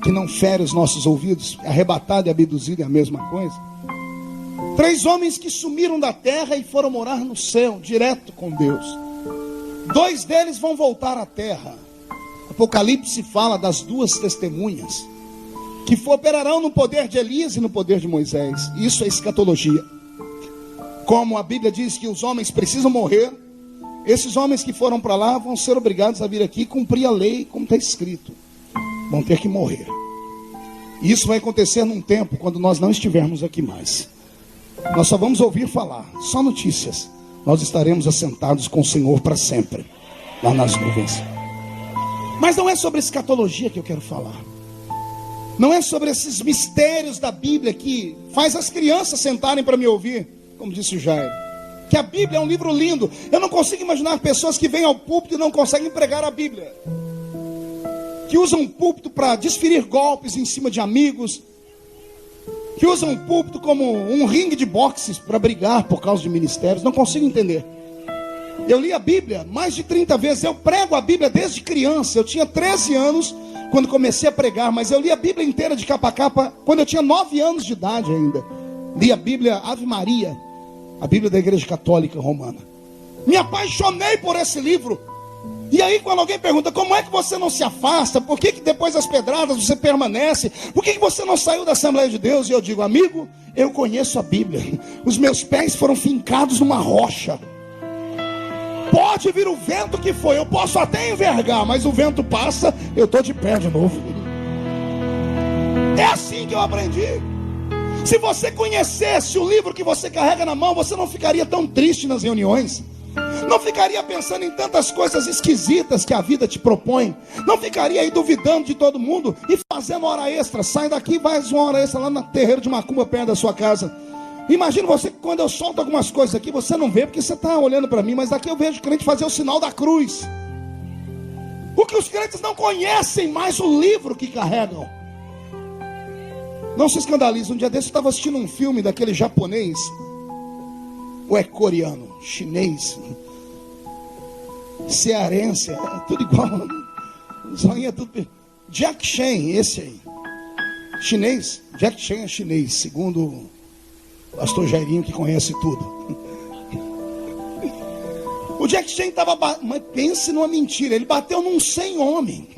Speaker 1: que não fere os nossos ouvidos. Arrebatado e abduzido é a mesma coisa. 3 homens que sumiram da terra e foram morar no céu, direto com Deus. 2 deles vão voltar à terra. Apocalipse fala das 2 testemunhas que operarão no poder de Elias e no poder de Moisés. Isso é escatologia. Como a Bíblia diz que os homens precisam morrer, esses homens que foram para lá vão ser obrigados a vir aqui e cumprir a lei como está escrito. Vão ter que morrer. E isso vai acontecer num tempo quando nós não estivermos aqui mais. Nós só vamos ouvir falar, só notícias. Nós estaremos assentados com o Senhor para sempre, lá nas nuvens. Mas não é sobre escatologia que eu quero falar. Não é sobre esses mistérios da Bíblia que faz as crianças sentarem para me ouvir, como disse o Jair. Que a Bíblia é um livro lindo. Eu não consigo imaginar pessoas que vêm ao púlpito e não conseguem pregar a Bíblia, que usam o púlpito para desferir golpes em cima de amigos, que usam o púlpito como um ringue de boxes para brigar por causa de ministérios. Não consigo entender. Eu li a Bíblia mais de 30 vezes. Eu prego a Bíblia desde criança. Eu tinha 13 anos quando comecei a pregar, mas eu li a Bíblia inteira de capa a capa quando eu tinha 9 anos de idade ainda. Li a Bíblia Ave Maria, a Bíblia da Igreja Católica Romana. Me apaixonei por esse livro. E aí quando alguém pergunta: como é que você não se afasta? Por que depois das pedradas você permanece? Por que você não saiu da Assembleia de Deus? E eu digo: amigo, eu conheço a Bíblia. Os meus pés foram fincados numa rocha. Pode vir o vento que for, eu posso até envergar, mas o vento passa, eu estou de pé de novo. É assim que eu aprendi. Se você conhecesse o livro que você carrega na mão, você não ficaria tão triste nas reuniões. Não ficaria pensando em tantas coisas esquisitas que a vida te propõe. Não ficaria aí duvidando de todo mundo e fazendo hora extra. Sai daqui e faz uma hora extra lá no terreiro de Macumba, perto da sua casa. Imagina você que quando eu solto algumas coisas aqui, você não vê porque você está olhando para mim, mas daqui eu vejo o crente fazer o sinal da cruz. Porque os crentes não conhecem mais o livro que carregam. Não se escandalize. Um dia desse eu estava assistindo um filme daquele japonês, ou é coreano, chinês, cearense, é tudo igual. Zoinha, tudo. Jack Chan, esse aí. Chinês. Jack Chan é chinês, segundo o pastor Jairinho, que conhece tudo. O Jack Chan estava... Mas pense numa mentira. Ele bateu num 100 homem.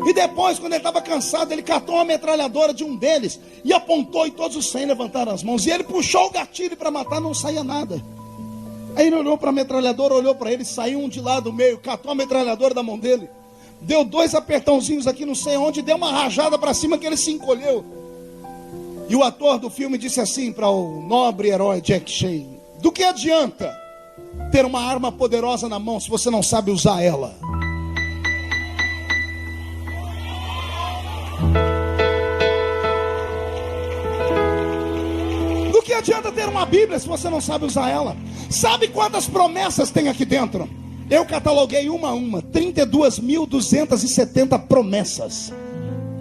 Speaker 1: E depois, quando ele estava cansado, ele catou uma metralhadora de um deles e apontou, e todos os 100 levantaram as mãos. E ele puxou o gatilho para matar, não saía nada. Aí ele olhou para a metralhadora, olhou para ele, saiu um de lá do meio, catou a metralhadora da mão dele, deu 2 apertãozinhos aqui, não sei onde, deu uma rajada para cima que ele se encolheu. E o ator do filme disse assim para o nobre herói Jack Chan: do que adianta ter uma arma poderosa na mão se você não sabe usar ela? adianta ter uma Bíblia se você não sabe usar ela? Sabe quantas promessas tem aqui dentro? Eu cataloguei uma a uma, 32.270 promessas.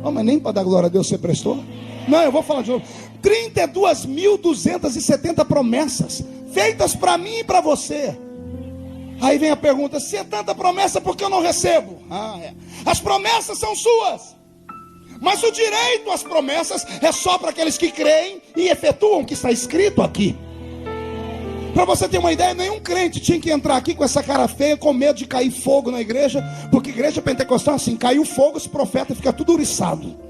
Speaker 1: Oh, mas nem para dar glória a Deus você prestou? Não, eu vou falar de novo. 32.270 promessas, feitas para mim e para você. Aí vem a pergunta: se é tanta promessa, por que eu não recebo? As promessas são suas, mas o direito às promessas é só para aqueles que creem e efetuam o que está escrito aqui. Para você ter uma ideia, nenhum crente tinha que entrar aqui com essa cara feia, com medo de cair fogo na igreja, porque igreja pentecostal assim, caiu fogo, esse profeta fica tudo uriçado.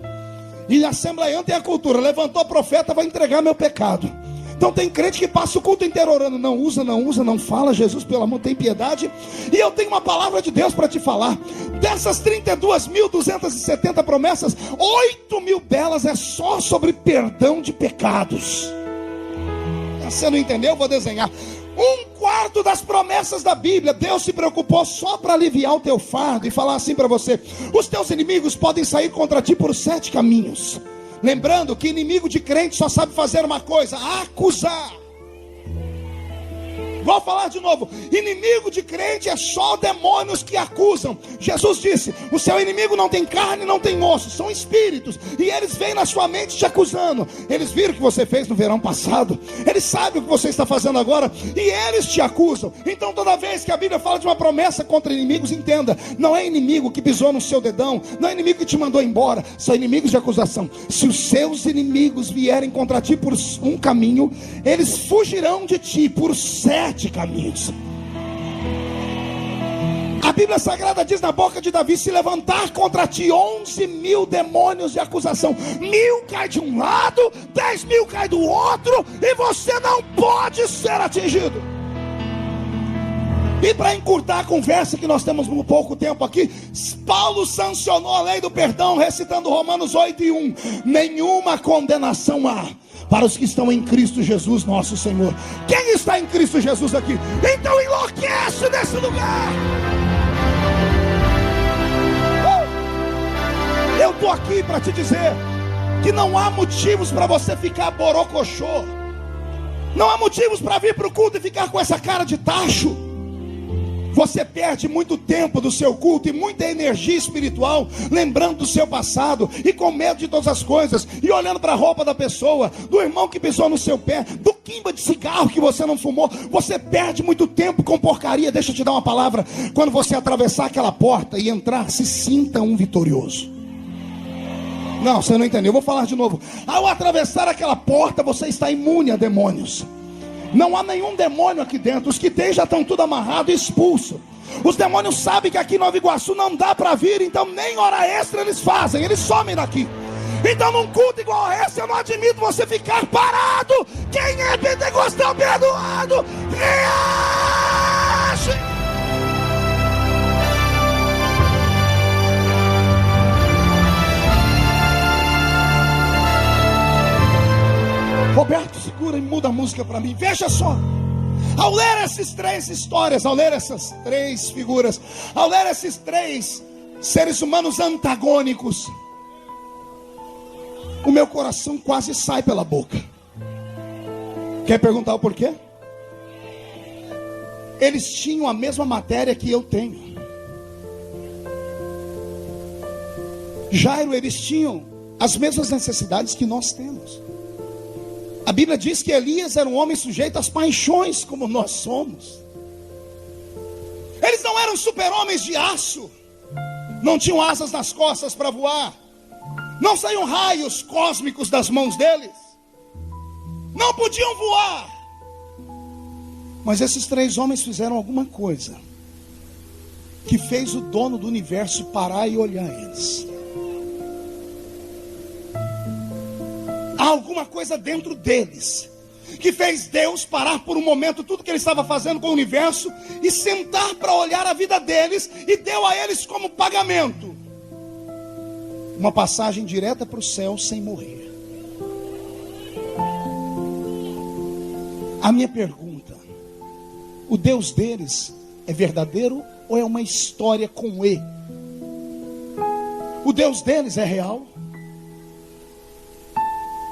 Speaker 1: E a assembleiana tem a cultura: levantou o profeta, vai entregar meu pecado. Então tem crente que passa o culto inteiro orando: não usa, não fala, Jesus, pelo amor, tem piedade. E eu tenho uma palavra de Deus para te falar. Dessas 32.270 promessas, 8.000 delas é só sobre perdão de pecados. Você não entendeu? Eu vou desenhar. 1/4 das promessas da Bíblia, Deus se preocupou só para aliviar o teu fardo e falar assim para você: os teus inimigos podem sair contra ti por 7 caminhos. Lembrando que inimigo de crente só sabe fazer uma coisa: acusar. Vou falar de novo: inimigo de crente é só demônios que acusam. Jesus disse: o seu inimigo não tem carne, não tem osso, são espíritos, e eles vêm na sua mente te acusando. Eles viram o que você fez no verão passado, eles sabem o que você está fazendo agora, e eles te acusam. Então toda vez que a Bíblia fala de uma promessa contra inimigos, entenda: não é inimigo que pisou no seu dedão, não é inimigo que te mandou embora, são inimigos de acusação. Se os seus inimigos vierem contra ti por um caminho, eles fugirão de ti por 7 caminhos. A Bíblia Sagrada diz na boca de Davi: se levantar contra ti 11.000 demônios de acusação, 1.000 cai de um lado, 10.000 cai do outro, e você não pode ser atingido. E para encurtar a conversa, que nós temos um pouco tempo aqui, Paulo sancionou a lei do perdão, recitando Romanos 8:1: nenhuma condenação há para os que estão em Cristo Jesus nosso Senhor. Quem está em Cristo Jesus aqui? Então enlouquece nesse lugar. Eu estou aqui para te dizer que não há motivos para você ficar borocochô. Não há motivos para vir para o culto e ficar com essa cara de tacho. Você perde muito tempo do seu culto e muita energia espiritual lembrando do seu passado e com medo de todas as coisas, e olhando para a roupa da pessoa, do irmão que pisou no seu pé, do quimba de cigarro que você não fumou. Você perde muito tempo com porcaria. Deixa eu te dar uma palavra: quando você atravessar aquela porta e entrar, se sinta um vitorioso. Não, você não entendeu, eu vou falar de novo. Ao atravessar aquela porta, você está imune a demônios. Não há nenhum demônio aqui dentro. Os que tem já estão tudo amarrado e expulso. Os demônios sabem que aqui em Nova Iguaçu não dá para vir, então nem hora extra eles fazem, eles somem daqui. Então num culto igual a esse, eu não admito você ficar parado. Quem é pentecostal perdoado, reage. Roberto, segura e muda a música para mim. Veja só, ao ler essas 3 histórias, ao ler essas 3 figuras, ao ler esses 3 seres humanos antagônicos, o meu coração quase sai pela boca. Quer perguntar o porquê? Eles tinham a mesma matéria que eu tenho. Jairo, eles tinham as mesmas necessidades que nós temos. A Bíblia diz que Elias era um homem sujeito às paixões, como nós somos. Eles não eram super-homens de aço, não tinham asas nas costas para voar, não saíam raios cósmicos das mãos deles, não podiam voar. Mas esses 3 homens fizeram alguma coisa que fez o dono do universo parar e olhar eles. Há alguma coisa dentro deles que fez Deus parar por um momento tudo que ele estava fazendo com o universo e sentar para olhar a vida deles, e deu a eles como pagamento uma passagem direta para o céu sem morrer. A minha pergunta: o Deus deles é verdadeiro ou é uma história com E? O Deus deles é real?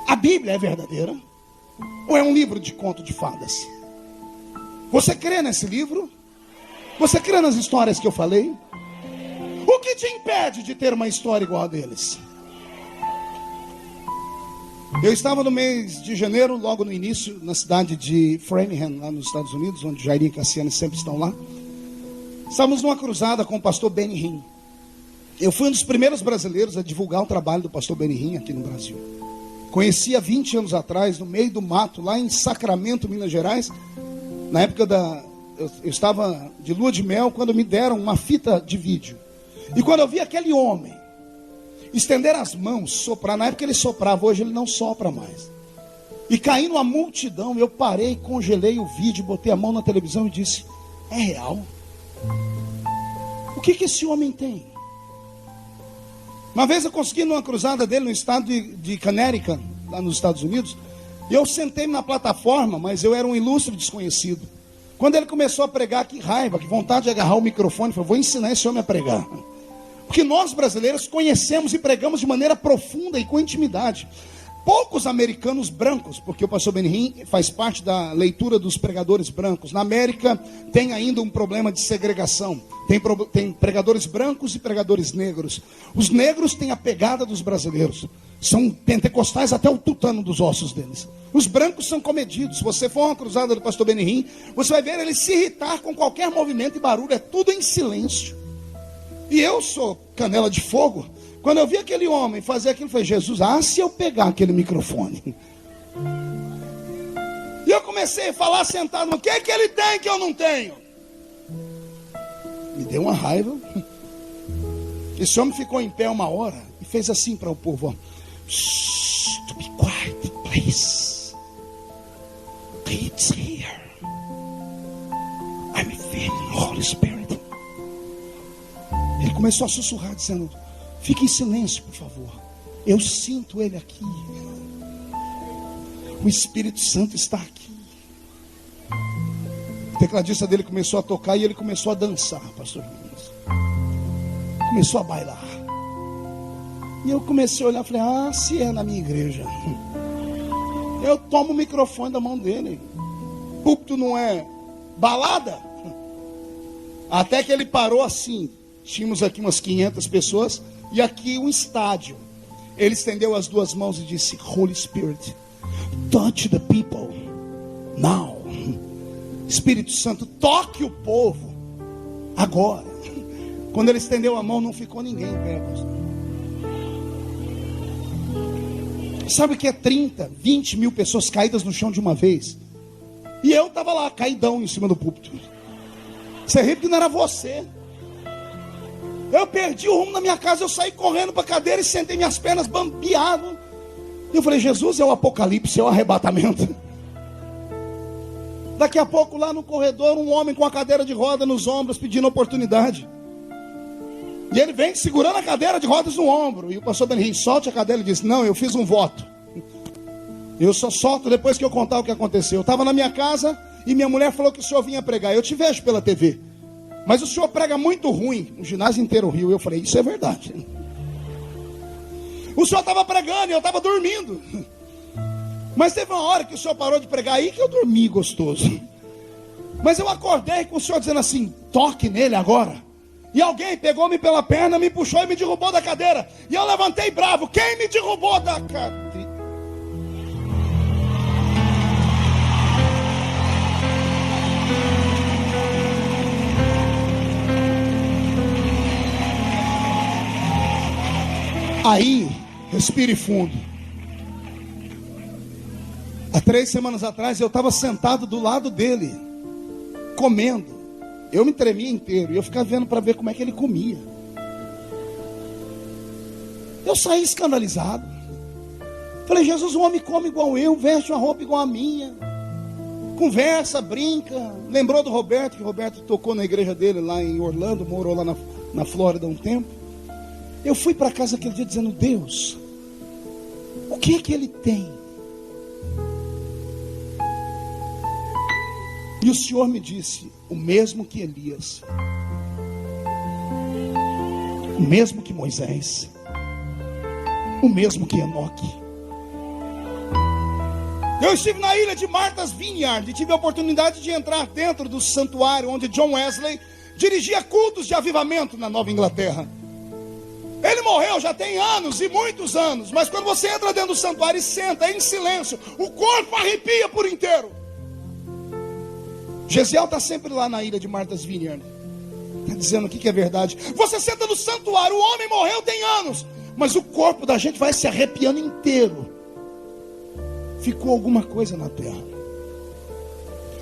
Speaker 1: A Bíblia é verdadeira? Ou é um livro de conto de fadas? Você crê nesse livro? Você crê nas histórias que eu falei? O que te impede de ter uma história igual a deles? Eu estava no mês de janeiro, logo no início, na cidade de Framingham, lá nos Estados Unidos, onde Jairinho e Cassiane sempre estão lá. Estávamos numa cruzada com o pastor Benny Hinn. Eu fui um dos primeiros brasileiros a divulgar o trabalho do pastor Benny Hinn aqui no Brasil. Conheci há 20 anos atrás, no meio do mato, lá em Sacramento, Minas Gerais. Na época eu estava de lua de mel, quando me deram uma fita de vídeo. E quando eu vi aquele homem estender as mãos, soprar, na época ele soprava, hoje ele não sopra mais. E caindo uma multidão, eu parei, congelei o vídeo, botei a mão na televisão e disse: é real? O que esse homem tem? Uma vez eu consegui numa cruzada dele no estado de Connecticut, lá nos Estados Unidos, e eu sentei na plataforma, mas eu era um ilustre desconhecido. Quando ele começou a pregar, que raiva, que vontade de agarrar o microfone, eu falei: vou ensinar esse homem a pregar. Porque nós brasileiros conhecemos e pregamos de maneira profunda e com intimidade. Poucos americanos brancos, porque o pastor Benny Hinn faz parte da leitura dos pregadores brancos. Na América tem ainda um problema de segregação. Tem pregadores brancos e pregadores negros. Os negros têm a pegada dos brasileiros. São pentecostais até o tutano dos ossos deles. Os brancos são comedidos. Se você for uma cruzada do pastor Benny Hinn, você vai ver ele se irritar com qualquer movimento e barulho. É tudo em silêncio. E eu sou canela de fogo. Quando eu vi aquele homem fazer aquilo, eu falei: Jesus, se eu pegar aquele microfone. E eu comecei a falar sentado: o que é que ele tem que eu não tenho? Me deu uma raiva. Esse homem ficou em pé uma hora e fez assim para o povo: to be quiet, please. It's here. I'm feeling the Holy Spirit. Ele começou a sussurrar, dizendo: fique em silêncio, por favor. Eu sinto ele aqui. O Espírito Santo está aqui. O tecladista dele começou a tocar e ele começou a dançar, pastor Luiz. Começou a bailar. E eu comecei a olhar e falei: se é na minha igreja, eu tomo o microfone da mão dele. Púlpito não é balada? Até que ele parou assim. Tínhamos aqui umas 500 pessoas e aqui um estádio. Ele estendeu as duas mãos e disse: Holy Spirit, touch the people now. Espírito Santo, toque o povo agora. Quando ele estendeu a mão, não ficou ninguém em pé. Sabe o que é 30, 20 mil pessoas caídas no chão de uma vez? E eu estava lá, caidão em cima do púlpito. Você ri porque não era você. Eu perdi o rumo na minha casa, eu saí correndo para a cadeira e sentei minhas pernas bambeado. E eu falei: Jesus, é o apocalipse, é o arrebatamento. Daqui a pouco lá no corredor, um homem com a cadeira de roda nos ombros pedindo oportunidade. E ele vem segurando a cadeira de rodas no ombro. E o pastor Benny Hinn: solte a cadeira. Ele disse: não, eu fiz um voto. Eu só solto depois que eu contar o que aconteceu. Eu estava na minha casa e minha mulher falou que o senhor vinha pregar. Eu te vejo pela TV. Mas o senhor prega muito ruim. O ginásio inteiro riu. Eu falei: isso é verdade. O senhor estava pregando e eu estava dormindo. Mas teve uma hora que o senhor parou de pregar aí que eu dormi gostoso. Mas eu acordei com o senhor dizendo assim: toque nele agora. E alguém pegou-me pela perna, me puxou e me derrubou da cadeira. E eu levantei bravo. Quem me derrubou da cadeira? Aí, respire fundo. Há 3 semanas atrás eu estava sentado do lado dele, comendo. Eu me tremia inteiro e eu ficava vendo para ver como é que ele comia. Eu saí escandalizado. Falei: Jesus, um homem come igual eu, veste uma roupa igual a minha, conversa, brinca. Lembrou do Roberto, que o Roberto tocou na igreja dele lá em Orlando, morou lá na Flórida um tempo. Eu fui para casa aquele dia dizendo: Deus, o que é que ele tem? E o Senhor me disse: o mesmo que Elias, o mesmo que Moisés, o mesmo que Enoque. Eu estive na ilha de Martha's Vineyard e tive a oportunidade de entrar dentro do santuário onde John Wesley dirigia cultos de avivamento na Nova Inglaterra. Ele morreu já tem anos e muitos anos, mas quando você entra dentro do santuário e senta em silêncio, o corpo arrepia por inteiro. Gesiel está sempre lá na ilha de Martha's Vineyard, está dizendo o que é verdade. Você senta no santuário, o homem morreu tem anos, mas o corpo da gente vai se arrepiando inteiro. Ficou alguma coisa na terra.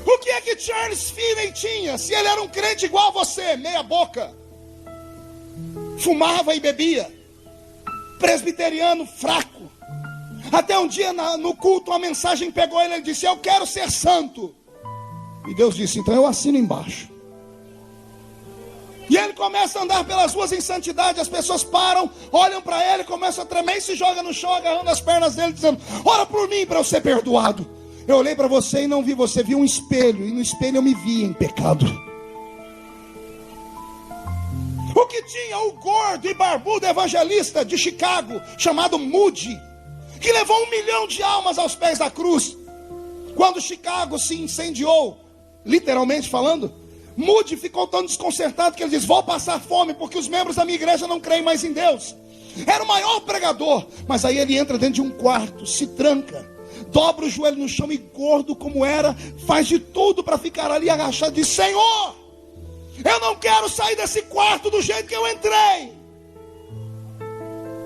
Speaker 1: O que é que Charles Finney tinha? Se ele era um crente igual a você, meia boca, fumava e bebia, presbiteriano fraco. Até um dia no culto uma mensagem pegou ele, ele disse: eu quero ser santo. E Deus disse: então eu assino embaixo. E ele começa a andar pelas ruas em santidade. As pessoas param, olham para ele, começam a tremer e se joga no chão, agarrando as pernas dele, dizendo: ora por mim para eu ser perdoado. Eu olhei para você e não vi você, vi um espelho, e no espelho eu me vi em pecado. O que tinha o gordo e barbudo evangelista de Chicago, chamado Moody, que levou 1 milhão de almas aos pés da cruz. Quando Chicago se incendiou, literalmente falando, Moody ficou tão desconcertado que ele disse: vou passar fome porque os membros da minha igreja não creem mais em Deus. Era o maior pregador, mas aí ele entra dentro de um quarto, se tranca, dobra o joelho no chão e, gordo como era, faz de tudo para ficar ali agachado, diz: Senhor, eu não quero sair desse quarto do jeito que eu entrei.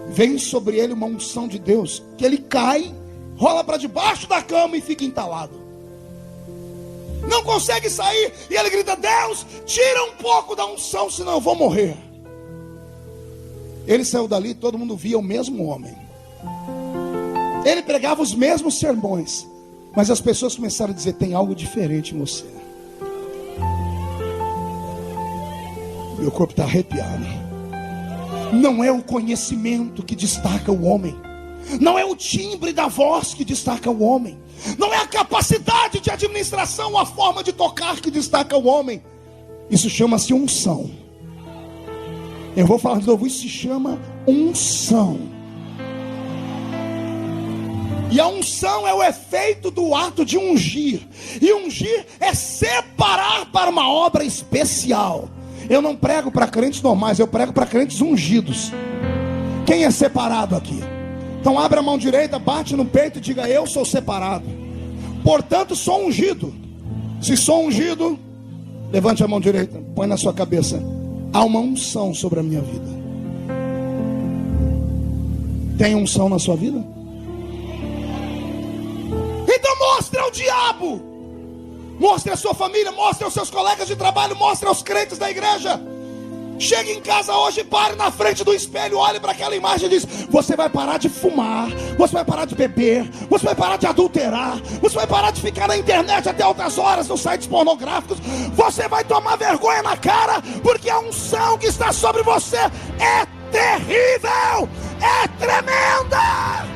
Speaker 1: Vem sobre ele uma unção de Deus, que ele cai, rola para debaixo da cama e fica entalado. Não consegue sair, e ele grita: Deus, tira um pouco da unção, senão eu vou morrer. Ele saiu dali, todo mundo via o mesmo homem. Ele pregava os mesmos sermões, mas as pessoas começaram a dizer: tem algo diferente em você. Meu corpo está arrepiado. Não é o conhecimento que destaca o homem, não é o timbre da voz que destaca o homem, não é a capacidade de administração ou a forma de tocar que destaca o homem. Isso chama-se unção. Eu vou falar de novo, isso se chama unção. E a unção é o efeito do ato de ungir. E ungir é separar para uma obra especial. Eu não prego para crentes normais, eu prego para crentes ungidos. Quem é separado aqui? Então abre a mão direita, bate no peito e diga: eu sou separado, portanto sou ungido. Se sou ungido, levante a mão direita, põe na sua cabeça: há uma unção sobre a minha vida. Tem unção na sua vida? Então mostre ao diabo, mostre a sua família, mostre aos seus colegas de trabalho, mostre aos crentes da igreja. Chegue em casa hoje, pare na frente do espelho, olhe para aquela imagem e diz: você vai parar de fumar, você vai parar de beber, você vai parar de adulterar, você vai parar de ficar na internet até altas horas nos sites pornográficos. Você vai tomar vergonha na cara, porque a unção que está sobre você é terrível, é tremenda.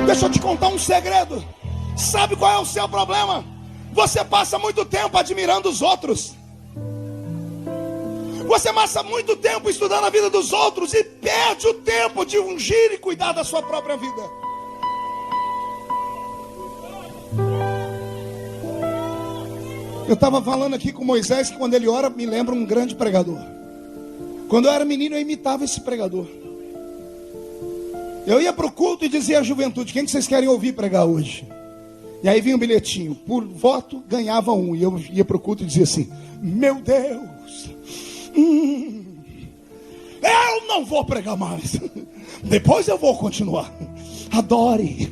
Speaker 1: Deixa eu te contar um segredo. Sabe qual é o seu problema? Você passa muito tempo admirando os outros. Você passa muito tempo estudando a vida dos outros e perde o tempo de ungir e cuidar da sua própria vida. Eu estava falando aqui com Moisés que quando ele ora me lembra um grande pregador. Quando eu era menino eu imitava esse pregador. Eu ia para o culto e dizia à juventude: quem que vocês querem ouvir pregar hoje? E aí vinha um bilhetinho, por voto ganhava um. E eu ia para o culto e dizia assim: meu Deus, eu não vou pregar mais, depois eu vou continuar. Adore.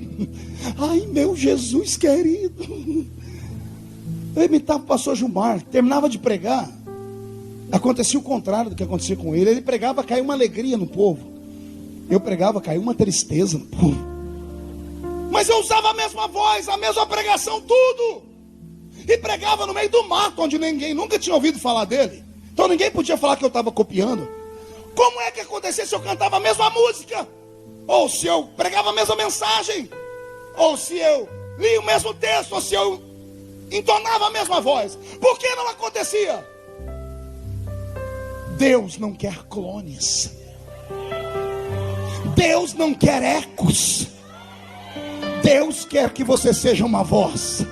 Speaker 1: Ai, meu Jesus querido. Eu imitava o pastor Gilmar. Terminava de pregar, acontecia o contrário do que acontecia com ele. Ele pregava, caiu uma alegria no povo. Eu pregava, caiu uma tristeza no povo. Mas eu usava a mesma voz, a mesma pregação, tudo. E pregava no meio do mato, onde ninguém nunca tinha ouvido falar dele. Então ninguém podia falar que eu estava copiando. Como é que acontecia se eu cantava a mesma música? Ou se eu pregava a mesma mensagem? Ou se eu lia o mesmo texto? Ou se eu entonava a mesma voz? Por que não acontecia? Deus não quer clones. Deus não quer ecos. Deus quer que você seja uma voz.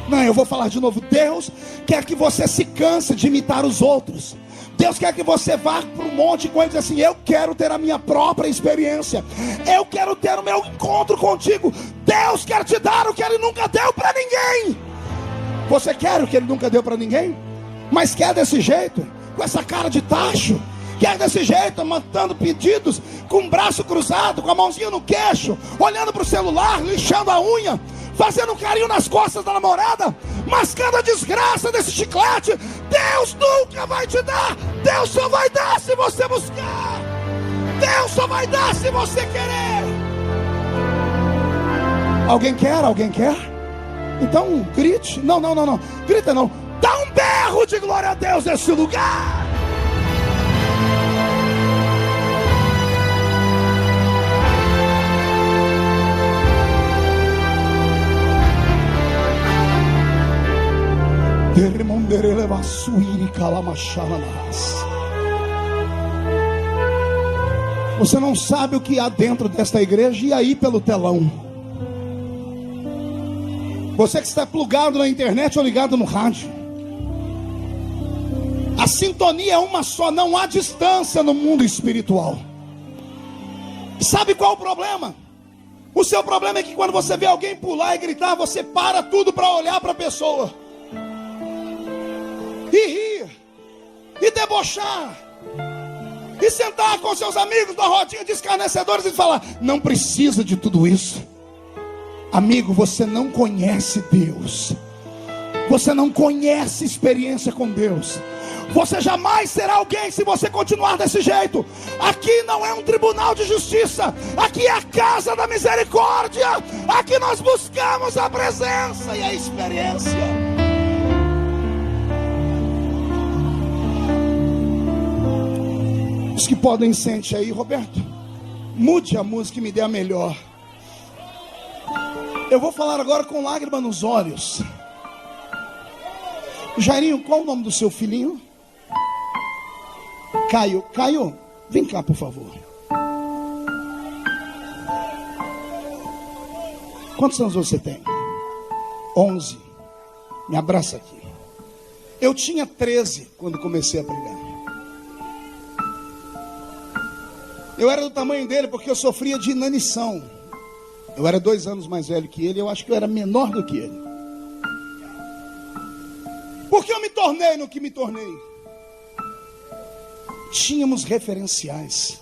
Speaker 1: Não, eu vou falar de novo. Deus quer que você se canse de imitar os outros. Deus quer que você vá para um monte com ele e diz assim: eu quero ter a minha própria experiência, eu quero ter o meu encontro contigo. Deus quer te dar o que ele nunca deu para ninguém. Você quer o que ele nunca deu para ninguém? Mas quer desse jeito, com essa cara de tacho? Quer desse jeito, mandando pedidos, com o braço cruzado, com a mãozinha no queixo, olhando para o celular, lixando a unha, fazendo um carinho nas costas da namorada, mascando a desgraça desse chiclete? Deus nunca vai te dar. Deus só vai dar se você buscar. Deus só vai dar se você querer. Alguém quer? Alguém quer? Então grite. Não, grita não. Dá um berro de glória a Deus nesse lugar. Você não sabe o que há dentro desta igreja e aí pelo telão. Você que está plugado na internet ou ligado no rádio, a sintonia é uma só, não há distância no mundo espiritual. Sabe qual o problema? O seu problema é que quando você vê alguém pular e gritar, você para tudo para olhar para a pessoa e rir, e debochar, e sentar com seus amigos numa rodinha de escarnecedores e falar: não precisa de tudo isso. Amigo, você não conhece Deus, você não conhece experiência com Deus. Você jamais será alguém se você continuar desse jeito. Aqui não é um tribunal de justiça, aqui é a casa da misericórdia. Aqui nós buscamos a presença e a experiência. Os que podem, sente aí, Roberto. Mude a música e me dê a melhor. Eu vou falar agora com lágrima nos olhos. Jairinho, qual o nome do seu filhinho? Caio, vem cá por favor. Quantos anos você tem? 11. Me abraça aqui. Eu tinha 13 quando comecei a pregar. Eu era do tamanho dele porque eu sofria de inanição. Eu era 2 anos mais velho que ele. Eu acho que eu era menor do que ele. Por que eu me tornei no que me tornei? Tínhamos referenciais.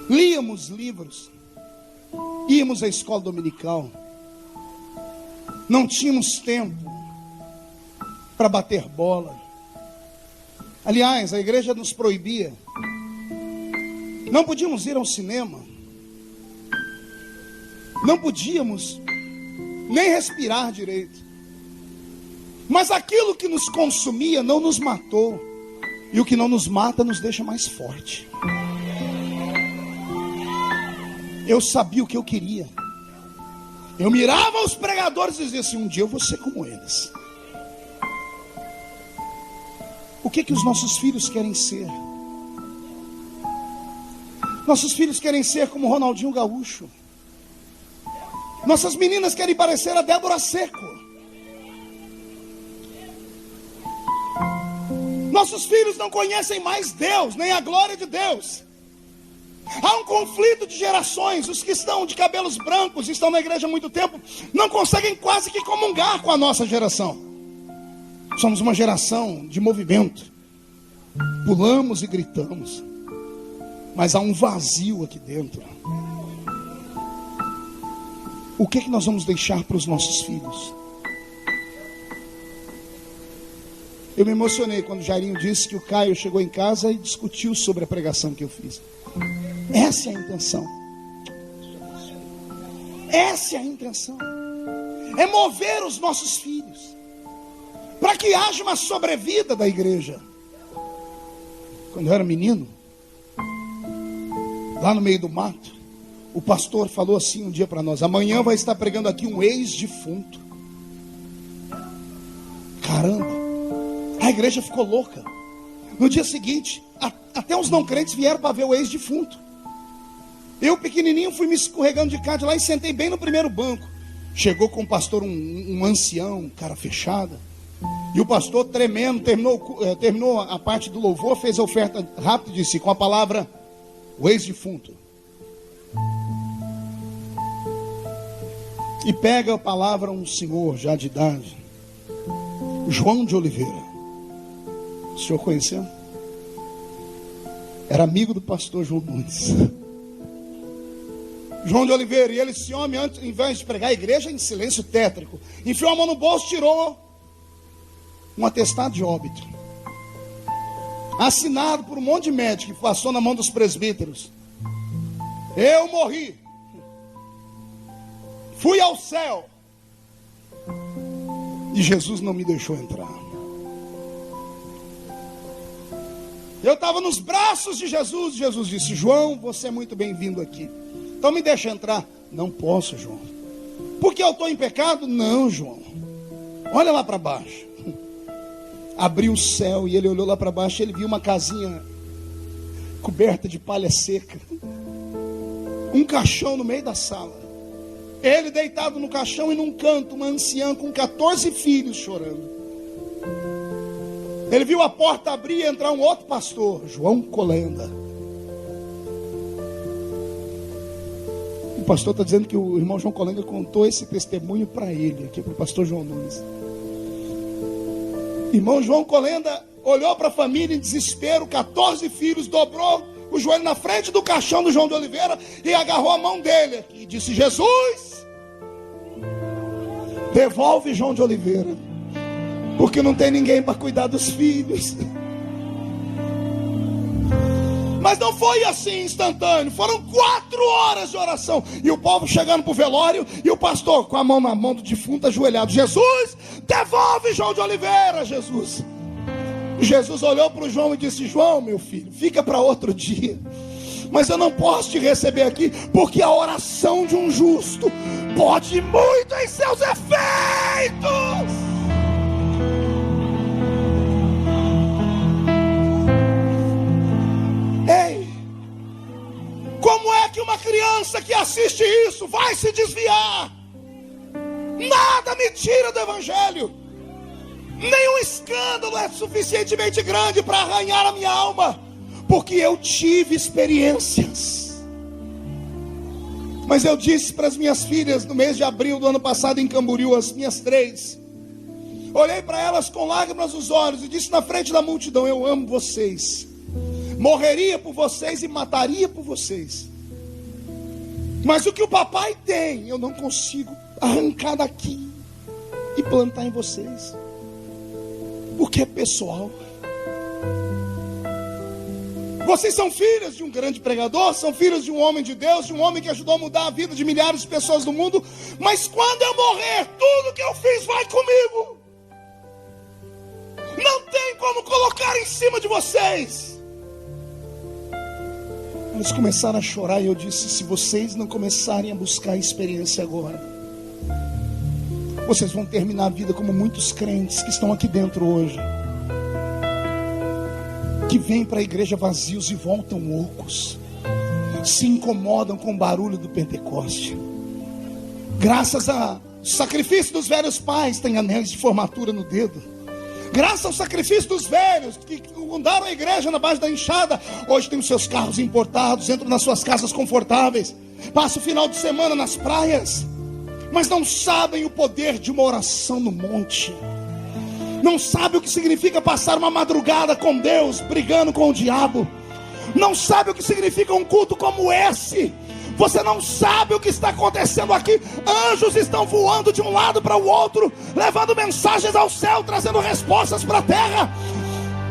Speaker 1: Líamos livros. Íamos à escola dominical. Não tínhamos tempo para bater bola. Aliás, a igreja nos proibia. Não podíamos ir ao cinema. Não podíamos nem respirar direito. Mas aquilo que nos consumia não nos matou. E o que não nos mata nos deixa mais forte. Eu sabia o que eu queria. Eu mirava os pregadores e dizia assim: um dia eu vou ser como eles. O que os nossos filhos querem ser? Nossos filhos querem ser como Ronaldinho Gaúcho. Nossas meninas querem parecer a Débora Seco. Nossos filhos não conhecem mais Deus, nem a glória de Deus. Há um conflito de gerações. Os que estão de cabelos brancos, estão na igreja há muito tempo, não conseguem quase que comungar com a nossa geração. Somos uma geração de movimento. Pulamos e gritamos. Mas há um vazio aqui dentro. O que nós vamos deixar para os nossos filhos? Eu me emocionei quando o Jairinho disse que o Caio chegou em casa e discutiu sobre a pregação que eu fiz. Essa é a intenção. Essa é a intenção. É mover os nossos filhos para que haja uma sobrevida da igreja. Quando eu era menino, lá no meio do mato, o pastor falou assim um dia para nós: amanhã vai estar pregando aqui um ex-defunto. Caramba, a igreja ficou louca. No dia seguinte, até os não crentes vieram para ver o ex-defunto. Eu, pequenininho, fui me escorregando de cá de lá e sentei bem no primeiro banco. Chegou com o pastor um ancião, um cara fechado. E o pastor, tremendo, terminou a parte do louvor, fez a oferta rápida e disse, com a palavra, o ex-defunto. E pega a palavra um senhor já de idade, João de Oliveira. O senhor conheceu? Era amigo do pastor João Nunes. João de Oliveira, e ele, esse homem, antes, ao invés de pregar a igreja em silêncio tétrico, enfiou a mão no bolso, tirou um atestado de óbito, assinado por um monte de médico, que passou na mão dos presbíteros. Eu morri, fui ao céu, e Jesus não me deixou entrar. Eu estava nos braços de Jesus, e Jesus disse, João, você é muito bem-vindo aqui. Então me deixa entrar. Não posso, João. Porque eu estou em pecado? Não, João. Olha lá para baixo. Abriu o céu e ele olhou lá para baixo e ele viu uma casinha coberta de palha seca. Um caixão no meio da sala. Ele deitado no caixão e num canto, uma anciã com 14 filhos chorando. Ele viu a porta abrir e entrar um outro pastor, João Colenda. O pastor está dizendo que o irmão João Colenda contou esse testemunho para ele, aqui para o pastor João Nunes. Irmão João Colenda olhou para a família em desespero, 14 filhos, dobrou o joelho na frente do caixão do João de Oliveira e agarrou a mão dele e disse, Jesus, devolve João de Oliveira, porque não tem ninguém para cuidar dos filhos. Mas não foi assim instantâneo, foram 4 horas de oração, e o povo chegando para o velório, e o pastor com a mão na mão do defunto ajoelhado, Jesus, devolve João de Oliveira, Jesus. Jesus olhou para o João e disse, João, meu filho, fica para outro dia, mas eu não posso te receber aqui, porque a oração de um justo pode muito em seus efeitos. Ei, como é que uma criança que assiste isso vai se desviar? Nada me tira do evangelho. Nenhum escândalo é suficientemente grande para arranhar a minha alma, porque eu tive experiências. Mas eu disse para as minhas filhas no mês de abril do ano passado em Camboriú, as minhas 3, olhei para elas com lágrimas nos olhos e disse na frente da multidão, eu amo vocês, morreria por vocês e mataria por vocês, mas o que o papai tem eu não consigo arrancar daqui e plantar em vocês, porque é pessoal. Vocês são filhos de um grande pregador, são filhos de um homem de Deus, de um homem que ajudou a mudar a vida de milhares de pessoas do mundo, mas quando eu morrer, tudo que eu fiz vai comigo. Não tem como colocar em cima de vocês. Eles começaram a chorar e eu disse, se vocês não começarem a buscar a experiência agora, vocês vão terminar a vida como muitos crentes que estão aqui dentro hoje, que vêm para a igreja vazios e voltam loucos, se incomodam com o barulho do Pentecoste. Graças ao sacrifício dos velhos pais, têm anéis de formatura no dedo. Graças ao sacrifício dos velhos que fundaram a igreja na base da enxada, hoje tem os seus carros importados, entram nas suas casas confortáveis, passam o final de semana nas praias, mas não sabem o poder de uma oração no monte. Não sabe o que significa passar uma madrugada com Deus, brigando com o diabo. Não sabe o que significa um culto como esse. Você não sabe o que está acontecendo aqui. Anjos estão voando de um lado para o outro, levando mensagens ao céu, trazendo respostas para a terra.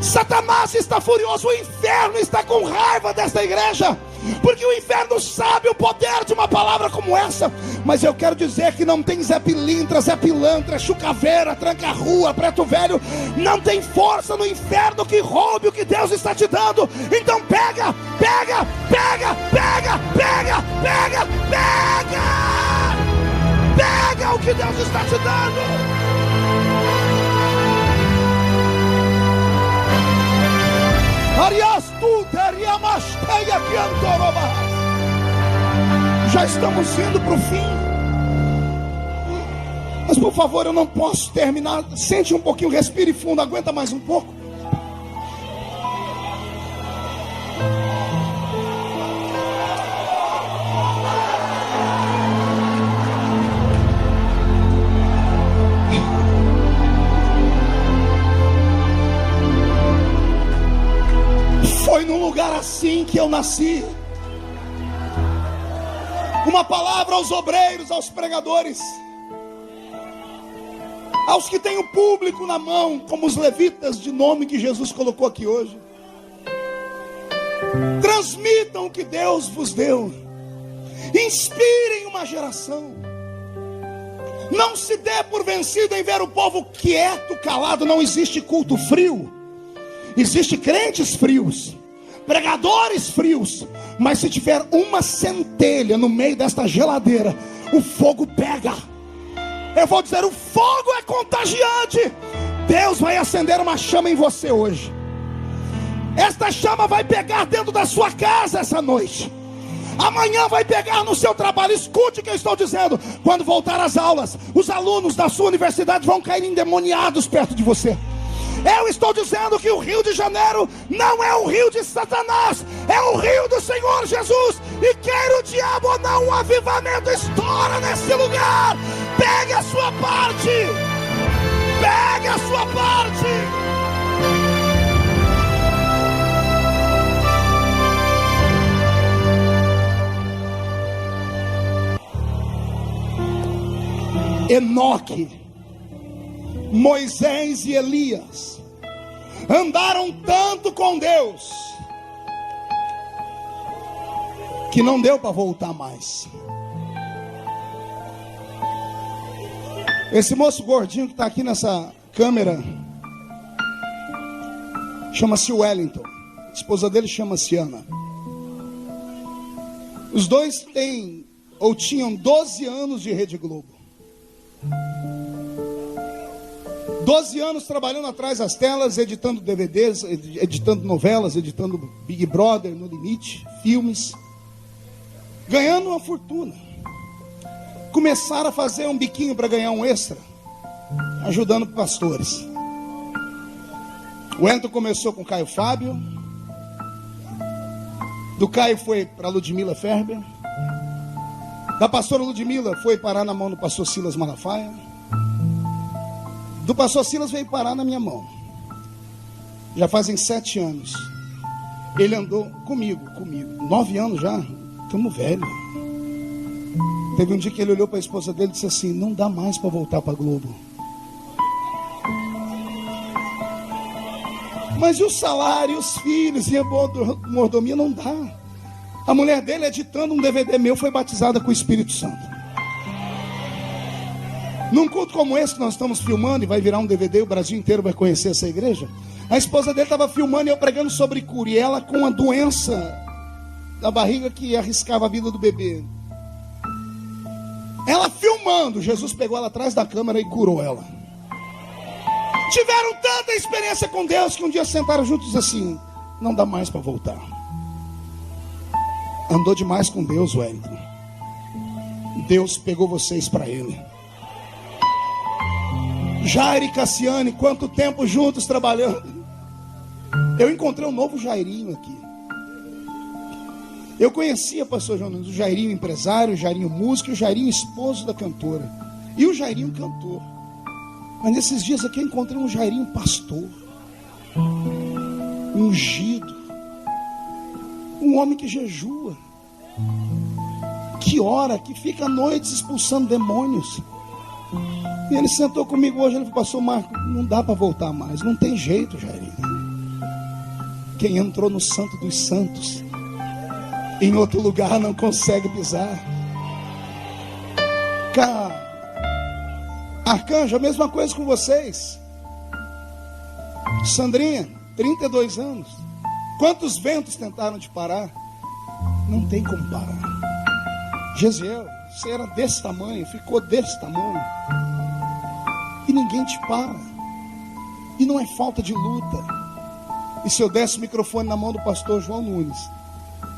Speaker 1: Satanás está furioso, o inferno está com raiva desta igreja, porque o inferno sabe o poder de uma palavra como essa. Mas eu quero dizer que não tem Zé Pilintra, Zé Pilantra, Chucaveira, Tranca-Rua, Preto Velho. Não tem força no inferno que roube o que Deus está te dando. Então pega, pega, pega, pega, pega, pega, pega. Pega o que Deus está te dando. Arias tu teria mais peia que Antoroba. Já estamos indo para o fim. Mas por favor, eu não posso terminar. Sente um pouquinho, respire fundo, aguenta mais um pouco. Foi num lugar assim que eu nasci. Uma palavra aos obreiros, aos pregadores, aos que têm o público na mão, como os levitas de nome que Jesus colocou aqui hoje. Transmitam o que Deus vos deu. Inspirem uma geração. Não se dê por vencido em ver o povo quieto, calado. Não existe culto frio. Existe crentes frios, pregadores frios. Mas se tiver uma centelha no meio desta geladeira, o fogo pega. Eu vou dizer, o fogo é contagiante. Deus vai acender uma chama em você hoje. Esta chama vai pegar dentro da sua casa essa noite. Amanhã vai pegar no seu trabalho. Escute o que eu estou dizendo. Quando voltar às aulas, os alunos da sua universidade vão cair endemoniados perto de você. Eu estou dizendo que o Rio de Janeiro não é o rio de Satanás, é o rio do Senhor Jesus. E queira o diabo ou não, um avivamento estoura nesse lugar. Pegue a sua parte. Pegue a sua parte. Enoque, Moisés e Elias andaram tanto com Deus que não deu para voltar mais. Esse moço gordinho que está aqui nessa câmera chama-se Wellington. A esposa dele chama-se Ana. Os dois têm ou tinham 12 anos de Rede Globo. 12 anos trabalhando atrás das telas, editando DVDs, editando novelas, editando Big Brother, No Limite, filmes, ganhando uma fortuna. Começaram a fazer um biquinho para ganhar um extra, ajudando pastores. O Wellington começou com Caio Fábio, do Caio foi para Ludmila Ferber, da pastora Ludmila foi parar na mão do pastor Silas Malafaia, do pastor Silas veio parar na minha mão. Já fazem 7 anos. Ele andou comigo 9 anos já. Estamos velhos. Teve um dia que ele olhou para a esposa dele e disse assim: não dá mais para voltar para a Globo. Mas e o salário, e os filhos, e a mordomia? Não dá. A mulher dele, editando um DVD meu, foi batizada com o Espírito Santo. Num culto como esse que nós estamos filmando, e vai virar um DVD, o Brasil inteiro vai conhecer essa igreja. A esposa dele estava filmando e eu pregando sobre cura, e ela com uma doença da barriga que arriscava a vida do bebê. Ela filmando, Jesus pegou ela atrás da câmera e curou ela. Tiveram tanta experiência com Deus que um dia sentaram juntos assim: não dá mais para voltar. Andou demais com Deus, Wellington. Deus pegou vocês para Ele. Jair e Cassiane, quanto tempo juntos trabalhando. Eu encontrei um novo Jairinho aqui. Eu conhecia, pastor João, o Jairinho empresário, o Jairinho músico, o Jairinho esposo da cantora. E o Jairinho cantor. Mas nesses dias aqui eu encontrei um Jairinho pastor. Ungido. Um homem que jejua. Que ora, que fica à noite expulsando demônios. E ele sentou comigo hoje, ele falou: pastor Marco, não dá para voltar mais, não tem jeito, Jairinho. Quem entrou no Santo dos Santos, em outro lugar não consegue pisar. Arcanjo, a mesma coisa com vocês. Sandrinha, 32 anos. Quantos ventos tentaram te parar? Não tem como parar. Gesiel, você era desse tamanho, ficou desse tamanho. E ninguém te para. E não é falta de luta. E se eu desse o microfone na mão do pastor João Nunes,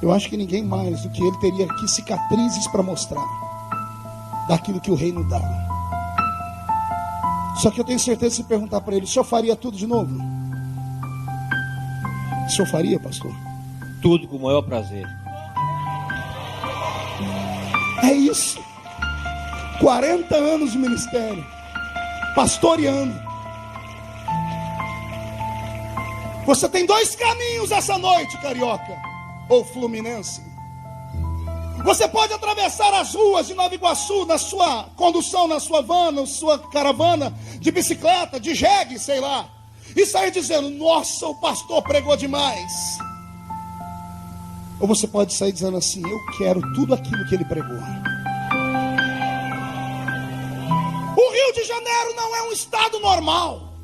Speaker 1: Eu acho que ninguém mais do que ele teria aqui cicatrizes para mostrar daquilo que o reino dá. Só que eu tenho certeza, se perguntar para ele: o senhor faria tudo de novo? O senhor faria, pastor?
Speaker 2: Tudo com o maior prazer.
Speaker 1: É isso. 40 anos de ministério, pastoreando. Você tem dois caminhos essa noite, carioca ou fluminense. Você pode atravessar as ruas de Nova Iguaçu na sua condução, na sua van, na sua caravana de bicicleta, de jegue, sei lá, e sair dizendo: nossa, o pastor pregou demais. Ou você pode sair dizendo assim: eu quero tudo aquilo que ele pregou. O Rio de Janeiro não é um estado normal,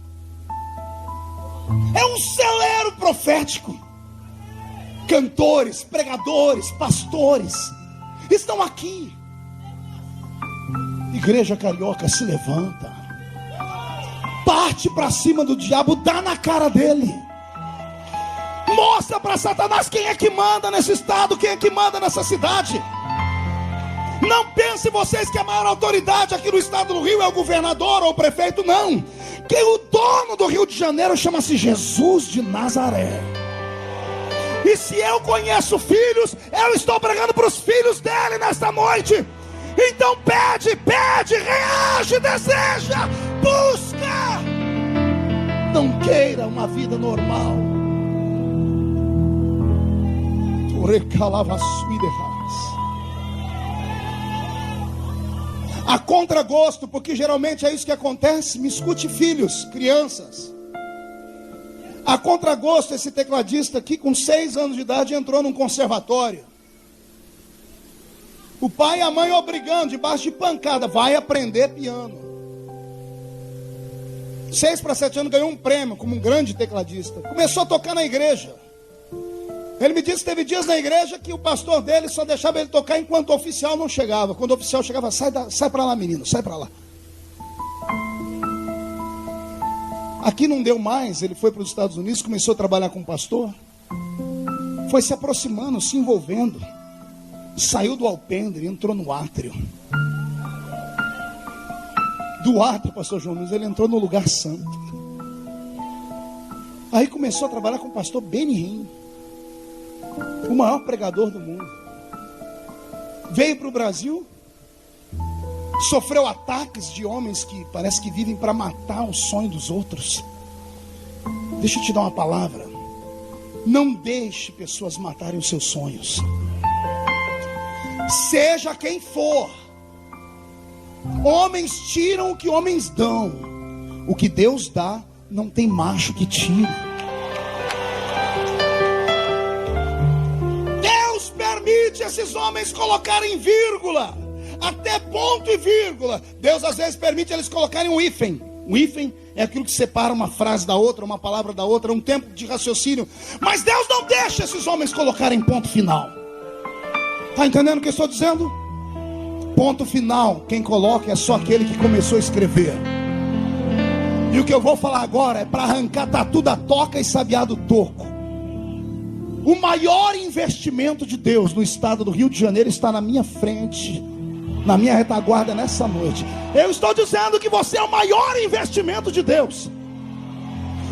Speaker 1: é um celeiro profético. Cantores, pregadores, pastores estão aqui. Igreja carioca, se levanta, parte para cima do diabo, dá na cara dele, mostra para Satanás quem é que manda nesse estado, quem é que manda nessa cidade. Não pense vocês que a maior autoridade aqui no estado do Rio é o governador ou o prefeito, não. Que o dono do Rio de Janeiro chama-se Jesus de Nazaré. E se eu conheço filhos, eu estou pregando para os filhos dele nesta noite. Então pede, reage, deseja, busca. Não queira uma vida normal. A contragosto, porque geralmente é isso que acontece. Me escute, filhos, crianças. A contragosto, esse tecladista aqui, com 6 anos de idade, entrou num conservatório. O pai e a mãe obrigando, debaixo de pancada: vai aprender piano. 6 para 7 anos, ganhou um prêmio como um grande tecladista. Começou a tocar na igreja. Ele me disse que teve dias na igreja que o pastor dele só deixava ele tocar enquanto o oficial não chegava. Quando o oficial chegava: sai para lá, menino, sai para lá. Aqui não deu mais, ele foi para os Estados Unidos, começou a trabalhar com pastor, foi se aproximando, se envolvendo, saiu do alpendre, entrou no átrio. Do átrio, pastor João Nunes, ele entrou no lugar santo. Aí começou a trabalhar com o pastor Benihim, o maior pregador do mundo. Veio para o Brasil, sofreu ataques de homens que parece que vivem para matar o sonho dos outros. Deixa eu te dar uma palavra: não deixe pessoas matarem os seus sonhos. Seja quem for, homens tiram o que homens dão. O que Deus dá, não tem macho que tire. Deus permite esses homens colocarem vírgula, até ponto e vírgula. Deus às vezes permite eles colocarem um hífen. Um hífen é aquilo que separa uma frase da outra, uma palavra da outra, um tempo de raciocínio. Mas Deus não deixa esses homens colocarem ponto final. Está entendendo o que eu estou dizendo? Ponto final, quem coloca é só aquele que começou a escrever. E o que eu vou falar agora é para arrancar tatu da toca e sabiá do toco. O maior investimento de Deus no estado do Rio de Janeiro está na minha frente, na minha retaguarda nessa noite. Eu estou dizendo que você é o maior investimento de Deus.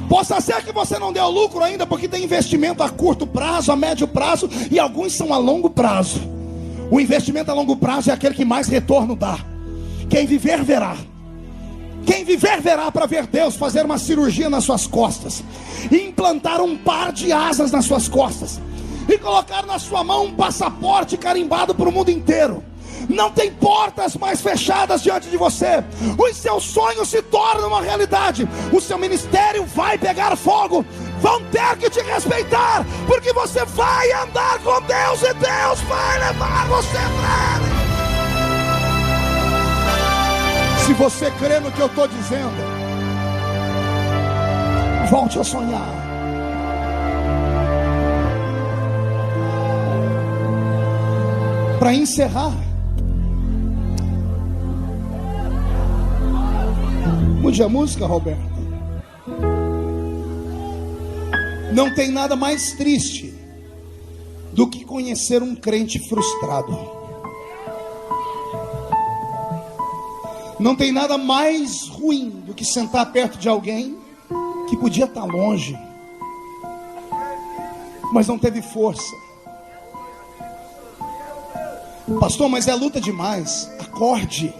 Speaker 1: Possa ser que você não deu lucro ainda, porque tem investimento a curto prazo, a médio prazo, e alguns são a longo prazo. O investimento a longo prazo é aquele que mais retorno dá. Quem viver verá. Quem viver verá, para ver Deus fazer uma cirurgia nas suas costas, e implantar um par de asas nas suas costas, e colocar na sua mão um passaporte carimbado para o mundo inteiro. Não tem portas mais fechadas diante de você. Os seus sonhos se tornam uma realidade. O seu ministério vai pegar fogo. Vão ter que te respeitar, porque você vai andar com Deus, e Deus vai levar você para Ele. Se você crê no que eu estou dizendo, volte a sonhar. Para encerrar, mude a música, Roberto. Não tem nada mais triste do que conhecer um crente frustrado. Não tem nada mais ruim do que sentar perto de alguém que podia estar longe, mas não teve força. Pastor, mas é luta demais. Acorde.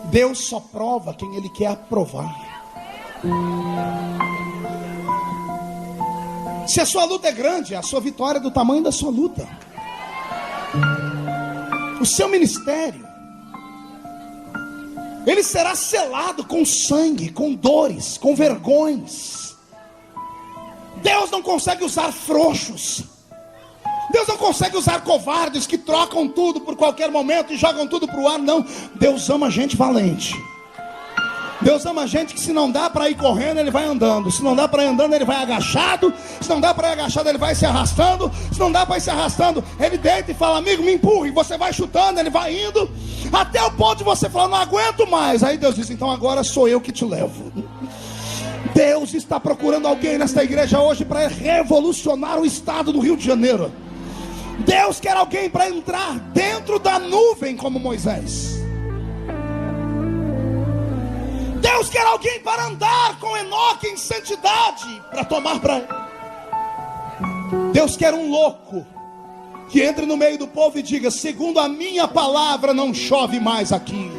Speaker 1: Deus só prova quem Ele quer aprovar. Se a sua luta é grande, a sua vitória é do tamanho da sua luta. O seu ministério, ele será selado com sangue, com dores, com vergonhas. Deus não consegue usar frouxos. Deus não consegue usar covardes que trocam tudo por qualquer momento e jogam tudo para o ar. Não, Deus ama gente valente. Deus ama gente que, se não dá para ir correndo, ele vai andando. Se não dá para ir andando, ele vai agachado. Se não dá para ir agachado, ele vai se arrastando. Se não dá para ir se arrastando, ele deita e fala: amigo, me empurre. Você vai chutando, ele vai indo, até o ponto de você falar: não aguento mais. Aí Deus diz: então agora sou eu que te levo. Deus está procurando alguém nesta igreja hoje para revolucionar o estado do Rio de Janeiro. Deus quer alguém para entrar dentro da nuvem como Moisés. Deus quer alguém para andar com Enoque em santidade, para tomar para ele. Deus quer um louco que entre no meio do povo e diga: segundo a minha palavra não chove mais aqui.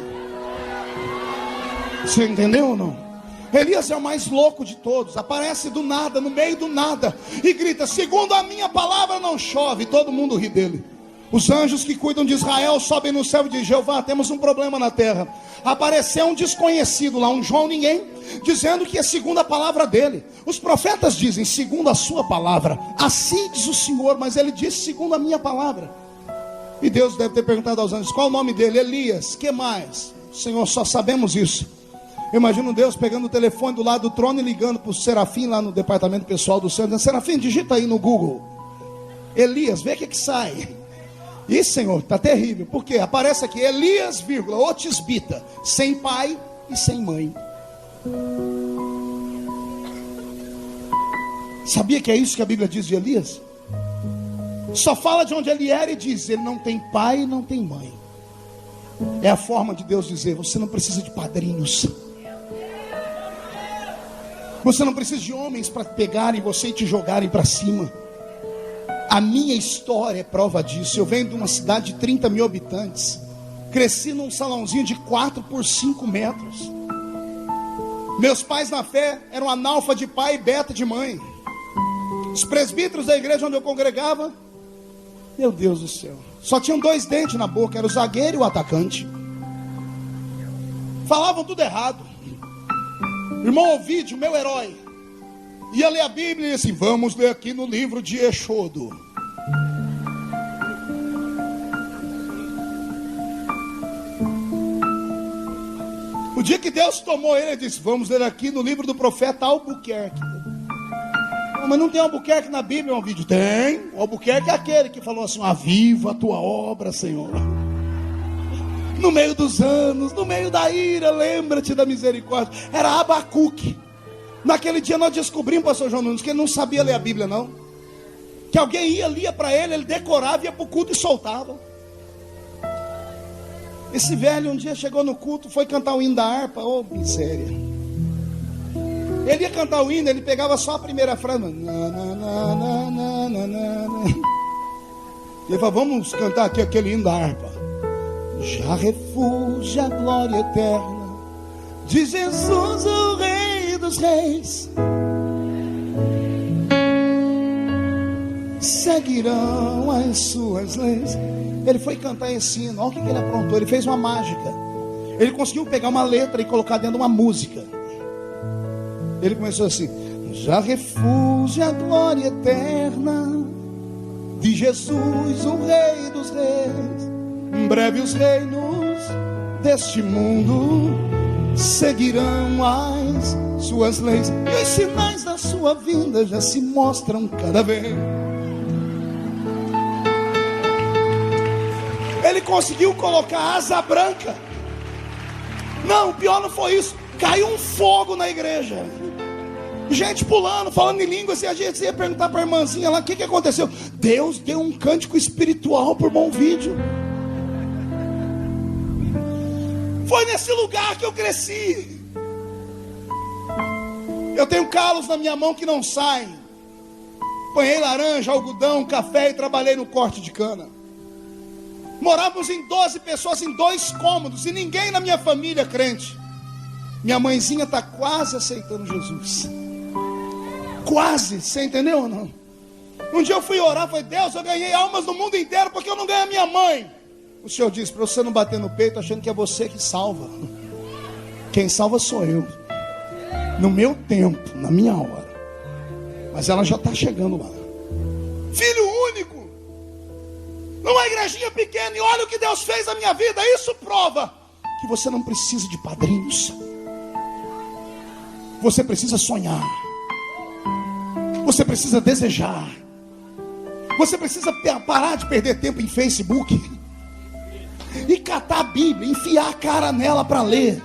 Speaker 1: Você entendeu ou não? Elias é o mais louco de todos. Aparece do nada, no meio do nada, e grita: segundo a minha palavra não chove. Todo mundo ri dele. Os anjos que cuidam de Israel sobem no céu e dizem: Jeová, temos um problema na terra. Apareceu um desconhecido lá, um João ninguém, dizendo que é segundo a palavra dele. Os profetas dizem segundo a sua palavra. Assim diz o Senhor, mas ele disse segundo a minha palavra. E Deus deve ter perguntado aos anjos: qual o nome dele? Elias. Que mais? Senhor, só sabemos isso. Eu imagino Deus pegando o telefone do lado do trono e ligando para o Serafim lá no departamento pessoal do céu, dizendo: Serafim, digita aí no Google Elias, vê o que sai. Ih, Senhor, está terrível. Por quê? Aparece aqui: Elias, o tisbita, sem pai e sem mãe. Sabia que é isso que a Bíblia diz de Elias? Só fala de onde ele era e diz: ele não tem pai e não tem mãe. É a forma de Deus dizer: você não precisa de padrinhos. Você não precisa de homens para pegarem você e te jogarem para cima. A minha história é prova disso. Eu venho de uma cidade de 30 mil habitantes. Cresci num salãozinho de 4 por 5 metros. Meus pais na fé eram analfa de pai e beta de mãe. Os presbíteros da igreja onde eu congregava, meu Deus do céu, só tinham 2 dentes na boca. Era o zagueiro e o atacante. Falavam tudo errado. Irmão Ovídio, meu herói, ia ler a Bíblia e assim: vamos ler aqui no livro de Êxodo. O dia que Deus tomou ele disse: vamos ler aqui no livro do profeta Albuquerque. Mas não tem Albuquerque na Bíblia, um vídeo. Tem. O Albuquerque é aquele que falou assim: aviva a tua obra, Senhor. No meio dos anos, no meio da ira, lembra-te da misericórdia. Era Abacuque. Naquele dia nós descobrimos, pastor João Nunes, que ele não sabia ler a Bíblia, não. Que alguém ia, lia para ele, ele decorava, ia para o culto e soltava. Esse velho um dia chegou no culto, foi cantar o hino da harpa. Oh, miséria. Ele ia cantar o hino, ele pegava só a primeira frase. Ele falou: vamos cantar aqui aquele hino da harpa. Já refúgio a glória eterna de Jesus, o Rei dos Reis. Seguirão as suas leis. Ele foi cantar esse hino. Olha o que ele aprontou. Ele fez uma mágica. Ele conseguiu pegar uma letra e colocar dentro de uma música. Ele começou assim: já refúgio a glória eterna de Jesus, o Rei dos Reis. Em breve os reinos deste mundo seguirão as suas leis, e os sinais da sua vinda já se mostram cada vez. Ele conseguiu colocar asa branca. Não, o pior não foi isso. Caiu um fogo na igreja. Gente pulando, falando em línguas, e a gente ia perguntar para a irmãzinha lá, o que aconteceu? Deus deu um cântico espiritual por bom vídeo. Foi nesse lugar que eu cresci. Eu tenho calos na minha mão que não saem. Apanhei laranja, algodão, café e trabalhei no corte de cana. Morávamos em 12 pessoas em 2 cômodos e ninguém na minha família crente. Minha mãezinha está quase aceitando Jesus. Quase, você entendeu ou não? Um dia eu fui orar, falei, Deus, eu ganhei almas no mundo inteiro porque eu não ganhei a minha mãe. O Senhor disse, para você não bater no peito achando que é você que salva. Quem salva sou eu. No meu tempo, na minha hora. Mas ela já está chegando lá. Filho único. Numa igrejinha pequena, e olha o que Deus fez na minha vida. Isso prova que você não precisa de padrinhos. Você precisa sonhar. Você precisa desejar. Você precisa parar de perder tempo em Facebook e catar a Bíblia, enfiar a cara nela para ler.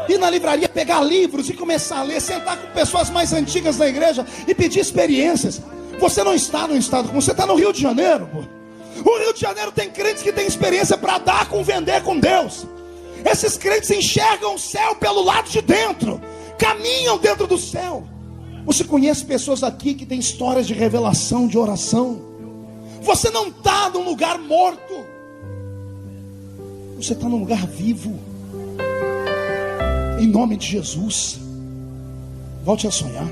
Speaker 1: Ir na livraria, pegar livros e começar a ler. Sentar com pessoas mais antigas da igreja e pedir experiências. Você não está no estado comum, você está no Rio de Janeiro, pô. O Rio de Janeiro tem crentes que têm experiência para dar com vender com Deus. Esses crentes enxergam o céu pelo lado de dentro, caminham dentro do céu. Você conhece pessoas aqui que têm histórias de revelação, de oração. Você não está num lugar morto. Você está num lugar vivo. Em nome de Jesus, volte a sonhar.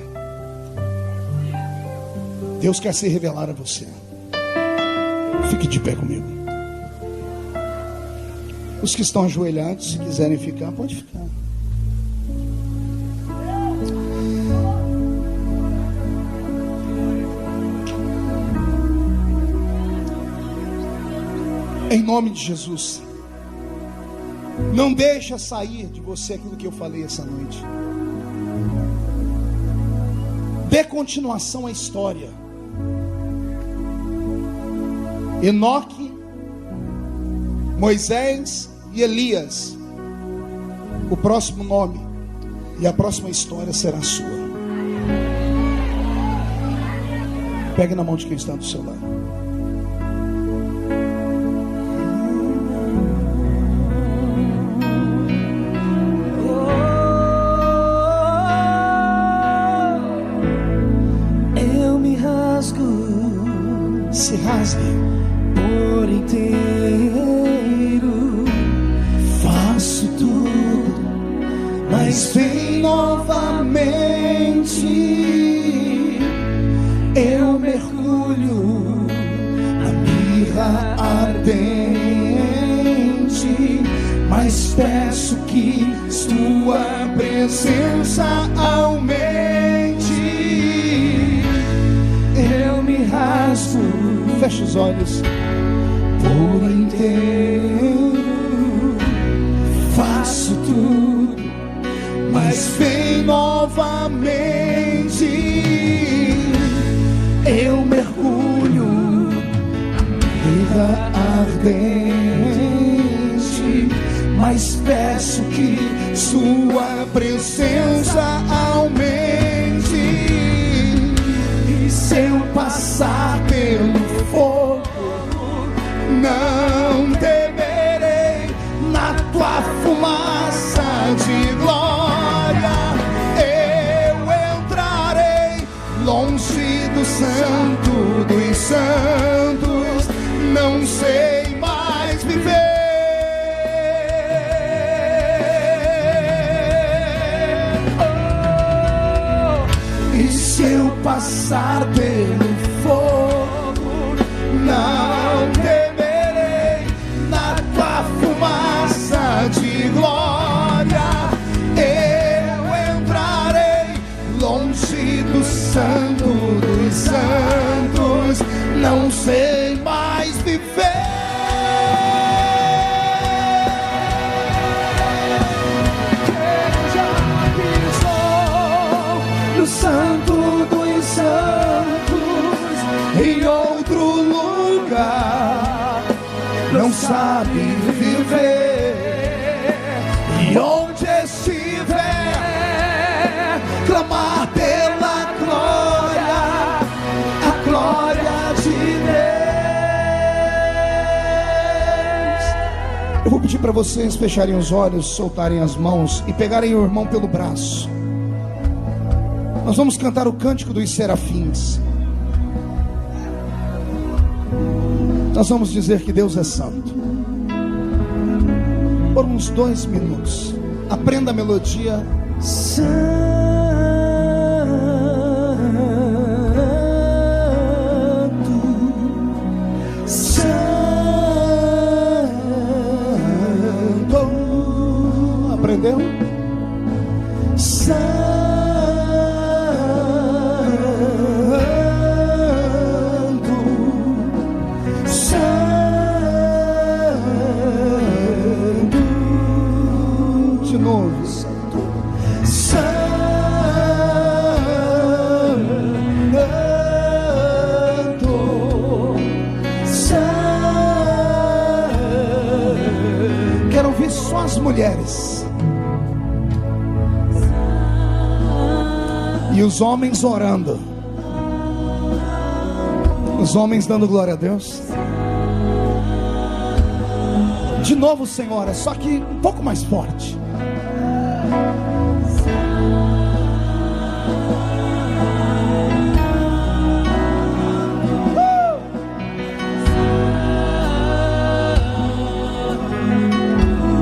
Speaker 1: Deus quer se revelar a você. Fique de pé comigo. Os que estão ajoelhados, se quiserem ficar, pode ficar. Em nome de Jesus, não deixa sair de você aquilo que eu falei essa noite. Dê continuação à história. Enoque, Moisés e Elias. O próximo nome e a próxima história será sua. Pegue na mão de quem está do seu lado. Se rasgue
Speaker 3: por inteiro,
Speaker 1: faço tudo, mas vem novamente. Eu mergulho na mirra ardente, mas peço que tua presença aumente. Eu me rasgo, feche os olhos, por inteiro, faço tudo, mas vem novamente. Eu mergulho vida ardente, mas peço que sua presença aumente. E se eu passar pelo fogo, não temerei. Na tua fumaça de glória eu entrarei, longe do santo dos santos, não sei mais viver. E se eu passar pelo fogo, não temerei. Na tua fumaça de glória eu entrarei, longe do santo dos santos, não sei mais viver. Já pisou no santo dos santos, em outro lugar, não sabe viver. E onde estiver, clamar Eu vou pedir para vocês fecharem os olhos, soltarem as mãos e pegarem o irmão pelo braço. Nós vamos cantar o cântico dos serafins. Nós vamos dizer que Deus é santo por uns 2 minutos. Aprenda a melodia.
Speaker 3: Santo, Santo,
Speaker 1: aprendeu?
Speaker 3: Santo, Santo,
Speaker 1: De novo. Quero ouvir só as mulheres e os homens orando. Os homens dando glória a Deus. De novo, Senhora, só que um pouco mais forte.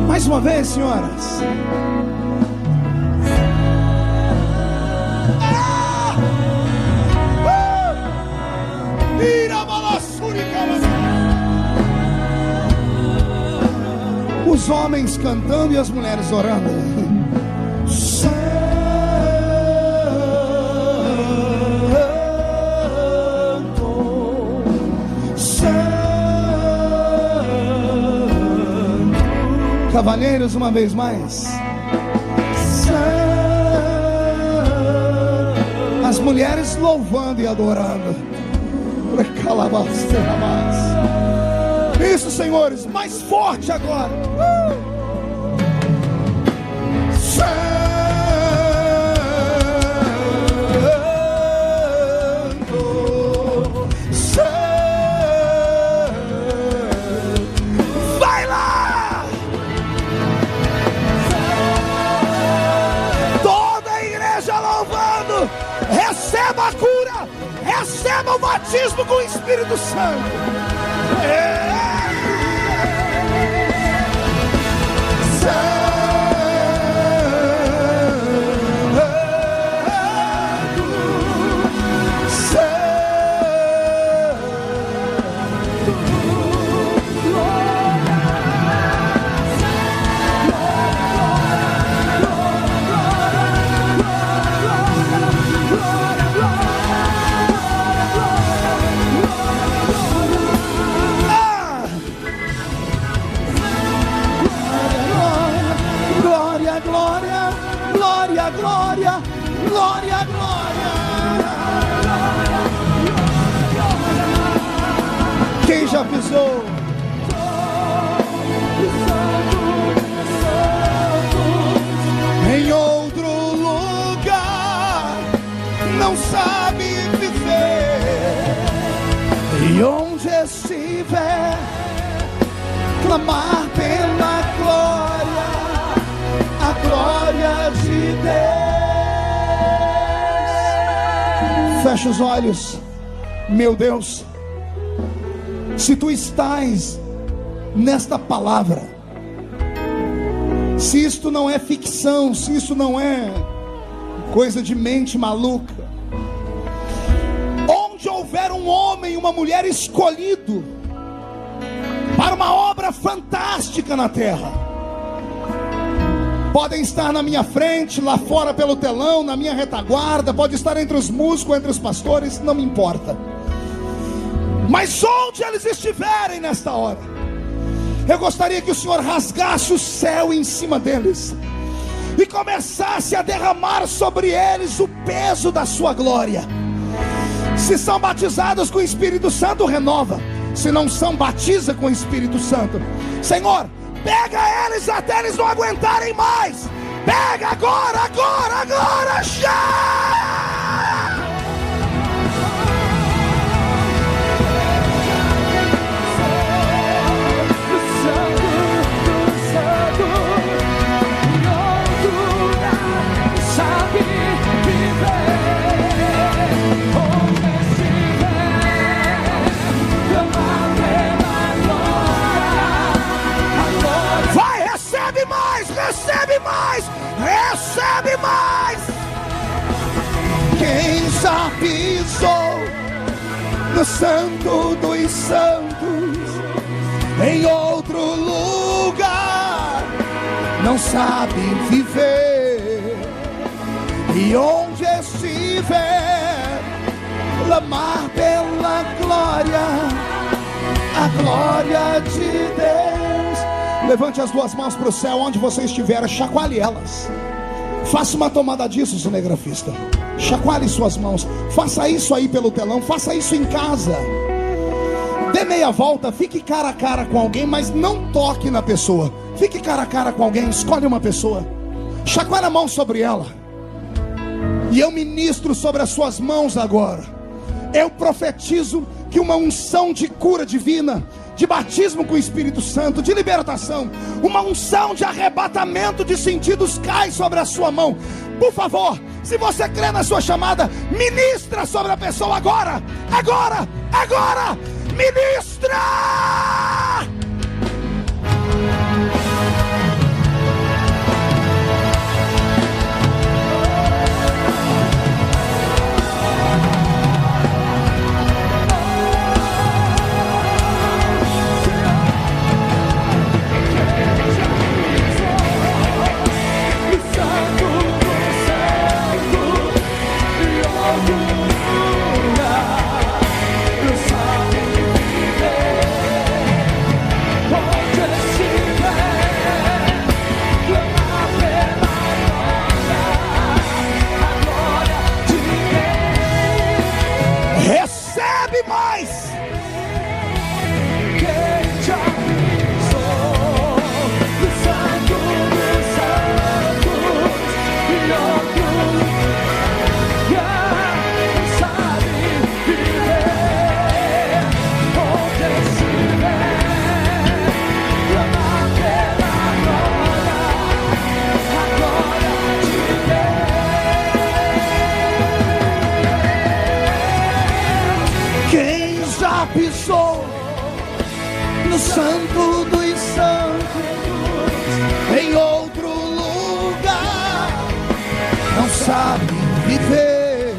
Speaker 1: Mais uma vez, senhoras. Os homens cantando e as mulheres orando. Santo, Santo. Cavalheiros, uma vez mais. As mulheres louvando e adorando. Isso, senhores, mais forte agora. Santo, Santo. Vai lá! Toda a igreja louvando. Receba a cura. Receba o batismo com o Espírito Santo. Glória, glória, glória. Quem já pisou? Em outro lugar, não sabe viver. E onde estiver, clamar pela glória, a glória de Deus. Fecha os olhos, meu Deus. Se tu estás nesta palavra, se isto não é ficção, se isso não é coisa de mente maluca, onde houver um homem e uma mulher escolhido para uma obra fantástica na terra, podem estar na minha frente, lá fora pelo telão, na minha retaguarda, pode estar entre os músicos, entre os pastores, não me importa. Mas onde eles estiverem nesta hora, eu gostaria que o Senhor rasgasse o céu em cima deles e começasse a derramar sobre eles o peso da sua glória. Se são batizados com o Espírito Santo, renova. Se não são, batiza com o Espírito Santo. Senhor, pega eles até eles não aguentarem mais. Pega agora, agora, agora, já! Santo dos Santos, em outro lugar, não sabem viver, e onde estiver, clamar pela glória, a glória de Deus. Levante as duas mãos para o céu, onde você estiver, chacoalhe elas. Faça uma tomada disso, cinegrafista. Chacoalhe suas mãos. Faça isso aí pelo telão, faça isso em casa. Dê meia volta, fique cara a cara com alguém, mas não toque na pessoa. Fique cara a cara com alguém, escolhe uma pessoa, chacoalhe a mão sobre ela. E eu ministro sobre as suas mãos agora. Eu profetizo que uma unção de cura divina, de batismo com o Espírito Santo, de libertação, uma unção de arrebatamento de sentidos cai sobre a sua mão. Por favor, se você crê na sua chamada, ministra sobre a pessoa agora, agora, agora, ministra! Recebe mais. Quem já pisou no Santo dos Santos e outro lugar, sabe viver onde estiver, clamar pela glória, a glória de Deus. Quem já pisou no Santo dos Santos em outro lugar, não sabe viver,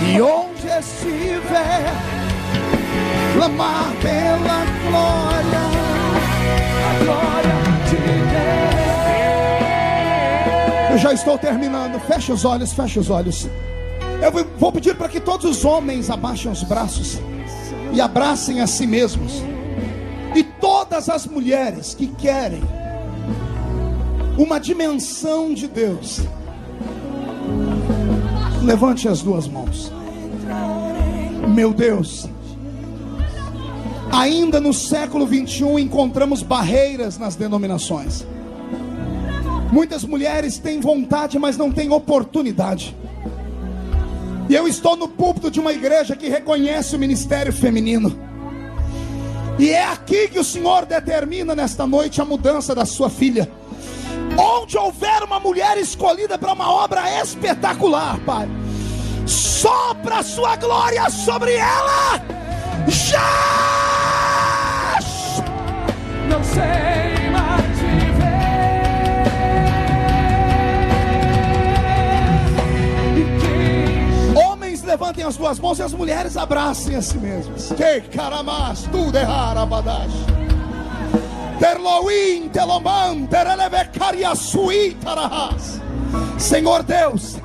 Speaker 1: e onde estiver, clamar pela glória, a glória de Deus. Eu já estou terminando, feche os olhos, feche os olhos. Eu vou pedir para que todos os homens abaixem os braços e abracem a si mesmos. E todas as mulheres que querem uma dimensão de Deus, levante as duas mãos. Meu Deus, ainda no século 21 encontramos barreiras nas denominações. Muitas mulheres têm vontade, mas não têm oportunidade. E eu estou no púlpito de uma igreja que reconhece o ministério feminino. E é aqui que o Senhor determina nesta noite a mudança da sua filha. Onde houver uma mulher escolhida para uma obra espetacular, Pai, sopra a sua glória sobre ela. Já! Não sei mais levantem as duas mãos e as mulheres abracem a si mesmas. Que caramas, tudo errar abadash. Terloim, telomam, terelevecaria sui tarahas. Senhor Deus,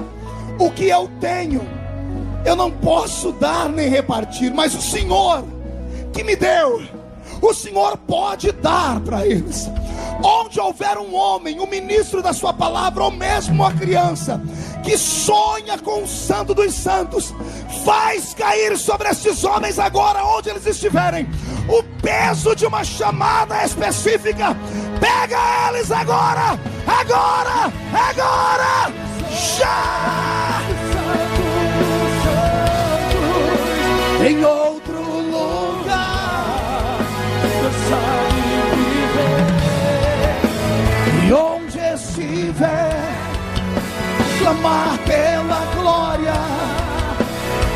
Speaker 1: o que eu tenho, eu não posso dar nem repartir, mas o Senhor que me deu, o Senhor pode dar para eles. Onde houver um homem, um ministro da sua palavra, ou mesmo uma criança que sonha com o Santo dos Santos, faz cair sobre estes homens agora, onde eles estiverem, o peso de uma chamada específica. Pega eles agora, agora, agora, já! Em outro lugar, e onde estiver, clamar pela glória,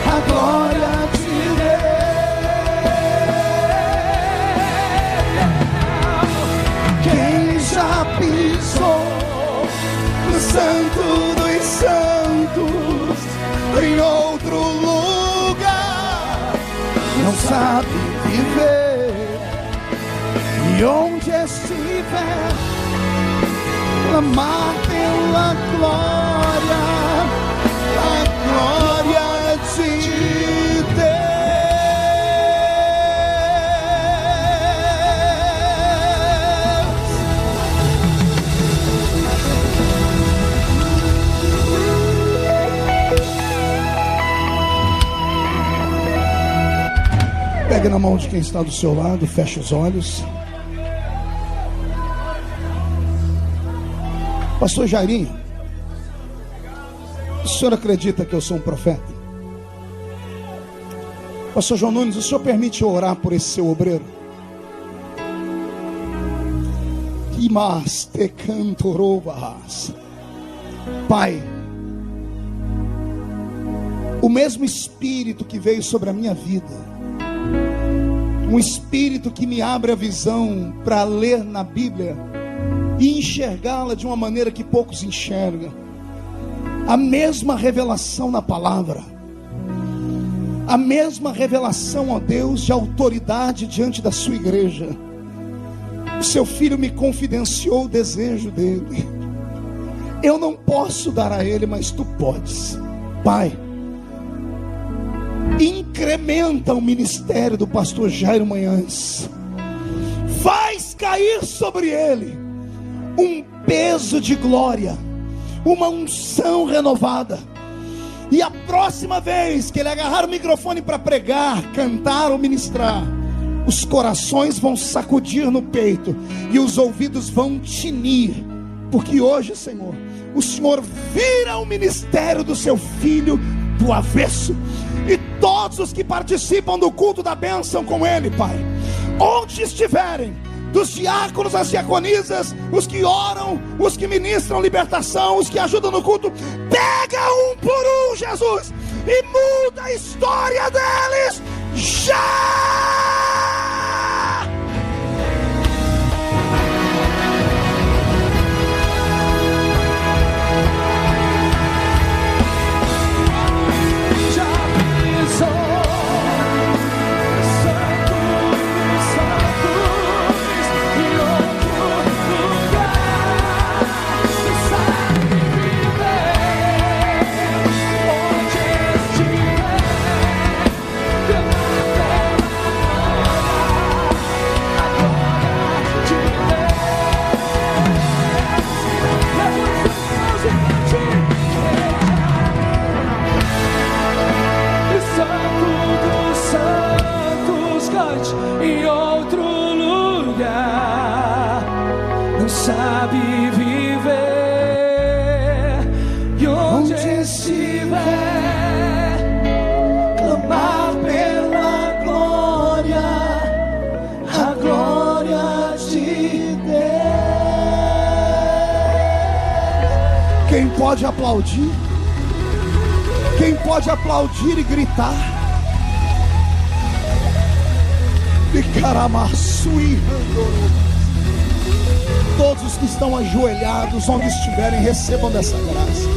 Speaker 1: a glória de Deus. Quem já pisou no Santo dos Santos em outro lugar, não sabe viver, e onde estiver, clamar pela glória, a glória de Deus. Pegue na mão de quem está do seu lado, feche os olhos. Pastor Jairinho, o senhor acredita que eu sou um profeta? Pastor João Nunes, o senhor permite eu orar por esse seu obreiro? Pai, o mesmo Espírito que veio sobre a minha vida, um Espírito que me abre a visão para ler na Bíblia e enxergá-la de uma maneira que poucos enxergam, a mesma revelação na palavra, a mesma revelação, ó Deus, de autoridade diante da sua igreja. O seu filho me confidenciou o desejo dele. Eu não posso dar a ele, mas tu podes. Pai, incrementa o ministério do pastor Jairo Manhães. Faz cair sobre ele um peso de glória, uma unção renovada. E a próxima vez que ele agarrar o microfone para pregar, cantar ou ministrar, os corações vão sacudir no peito e os ouvidos vão tinir, porque hoje, Senhor, o Senhor vira o ministério do seu filho do avesso. E todos os que participam do culto da bênção com ele, Pai, onde estiverem, dos diáconos às diaconisas, os que oram, os que ministram libertação, os que ajudam no culto, pega um por um, Jesus, e muda a história deles já!
Speaker 3: Em outro lugar, não sabe viver, e onde estiver, clamar pela glória, a glória de Deus.
Speaker 1: Quem pode aplaudir? Quem pode aplaudir e gritar? Todos os que estão ajoelhados, onde estiverem, recebam dessa graça.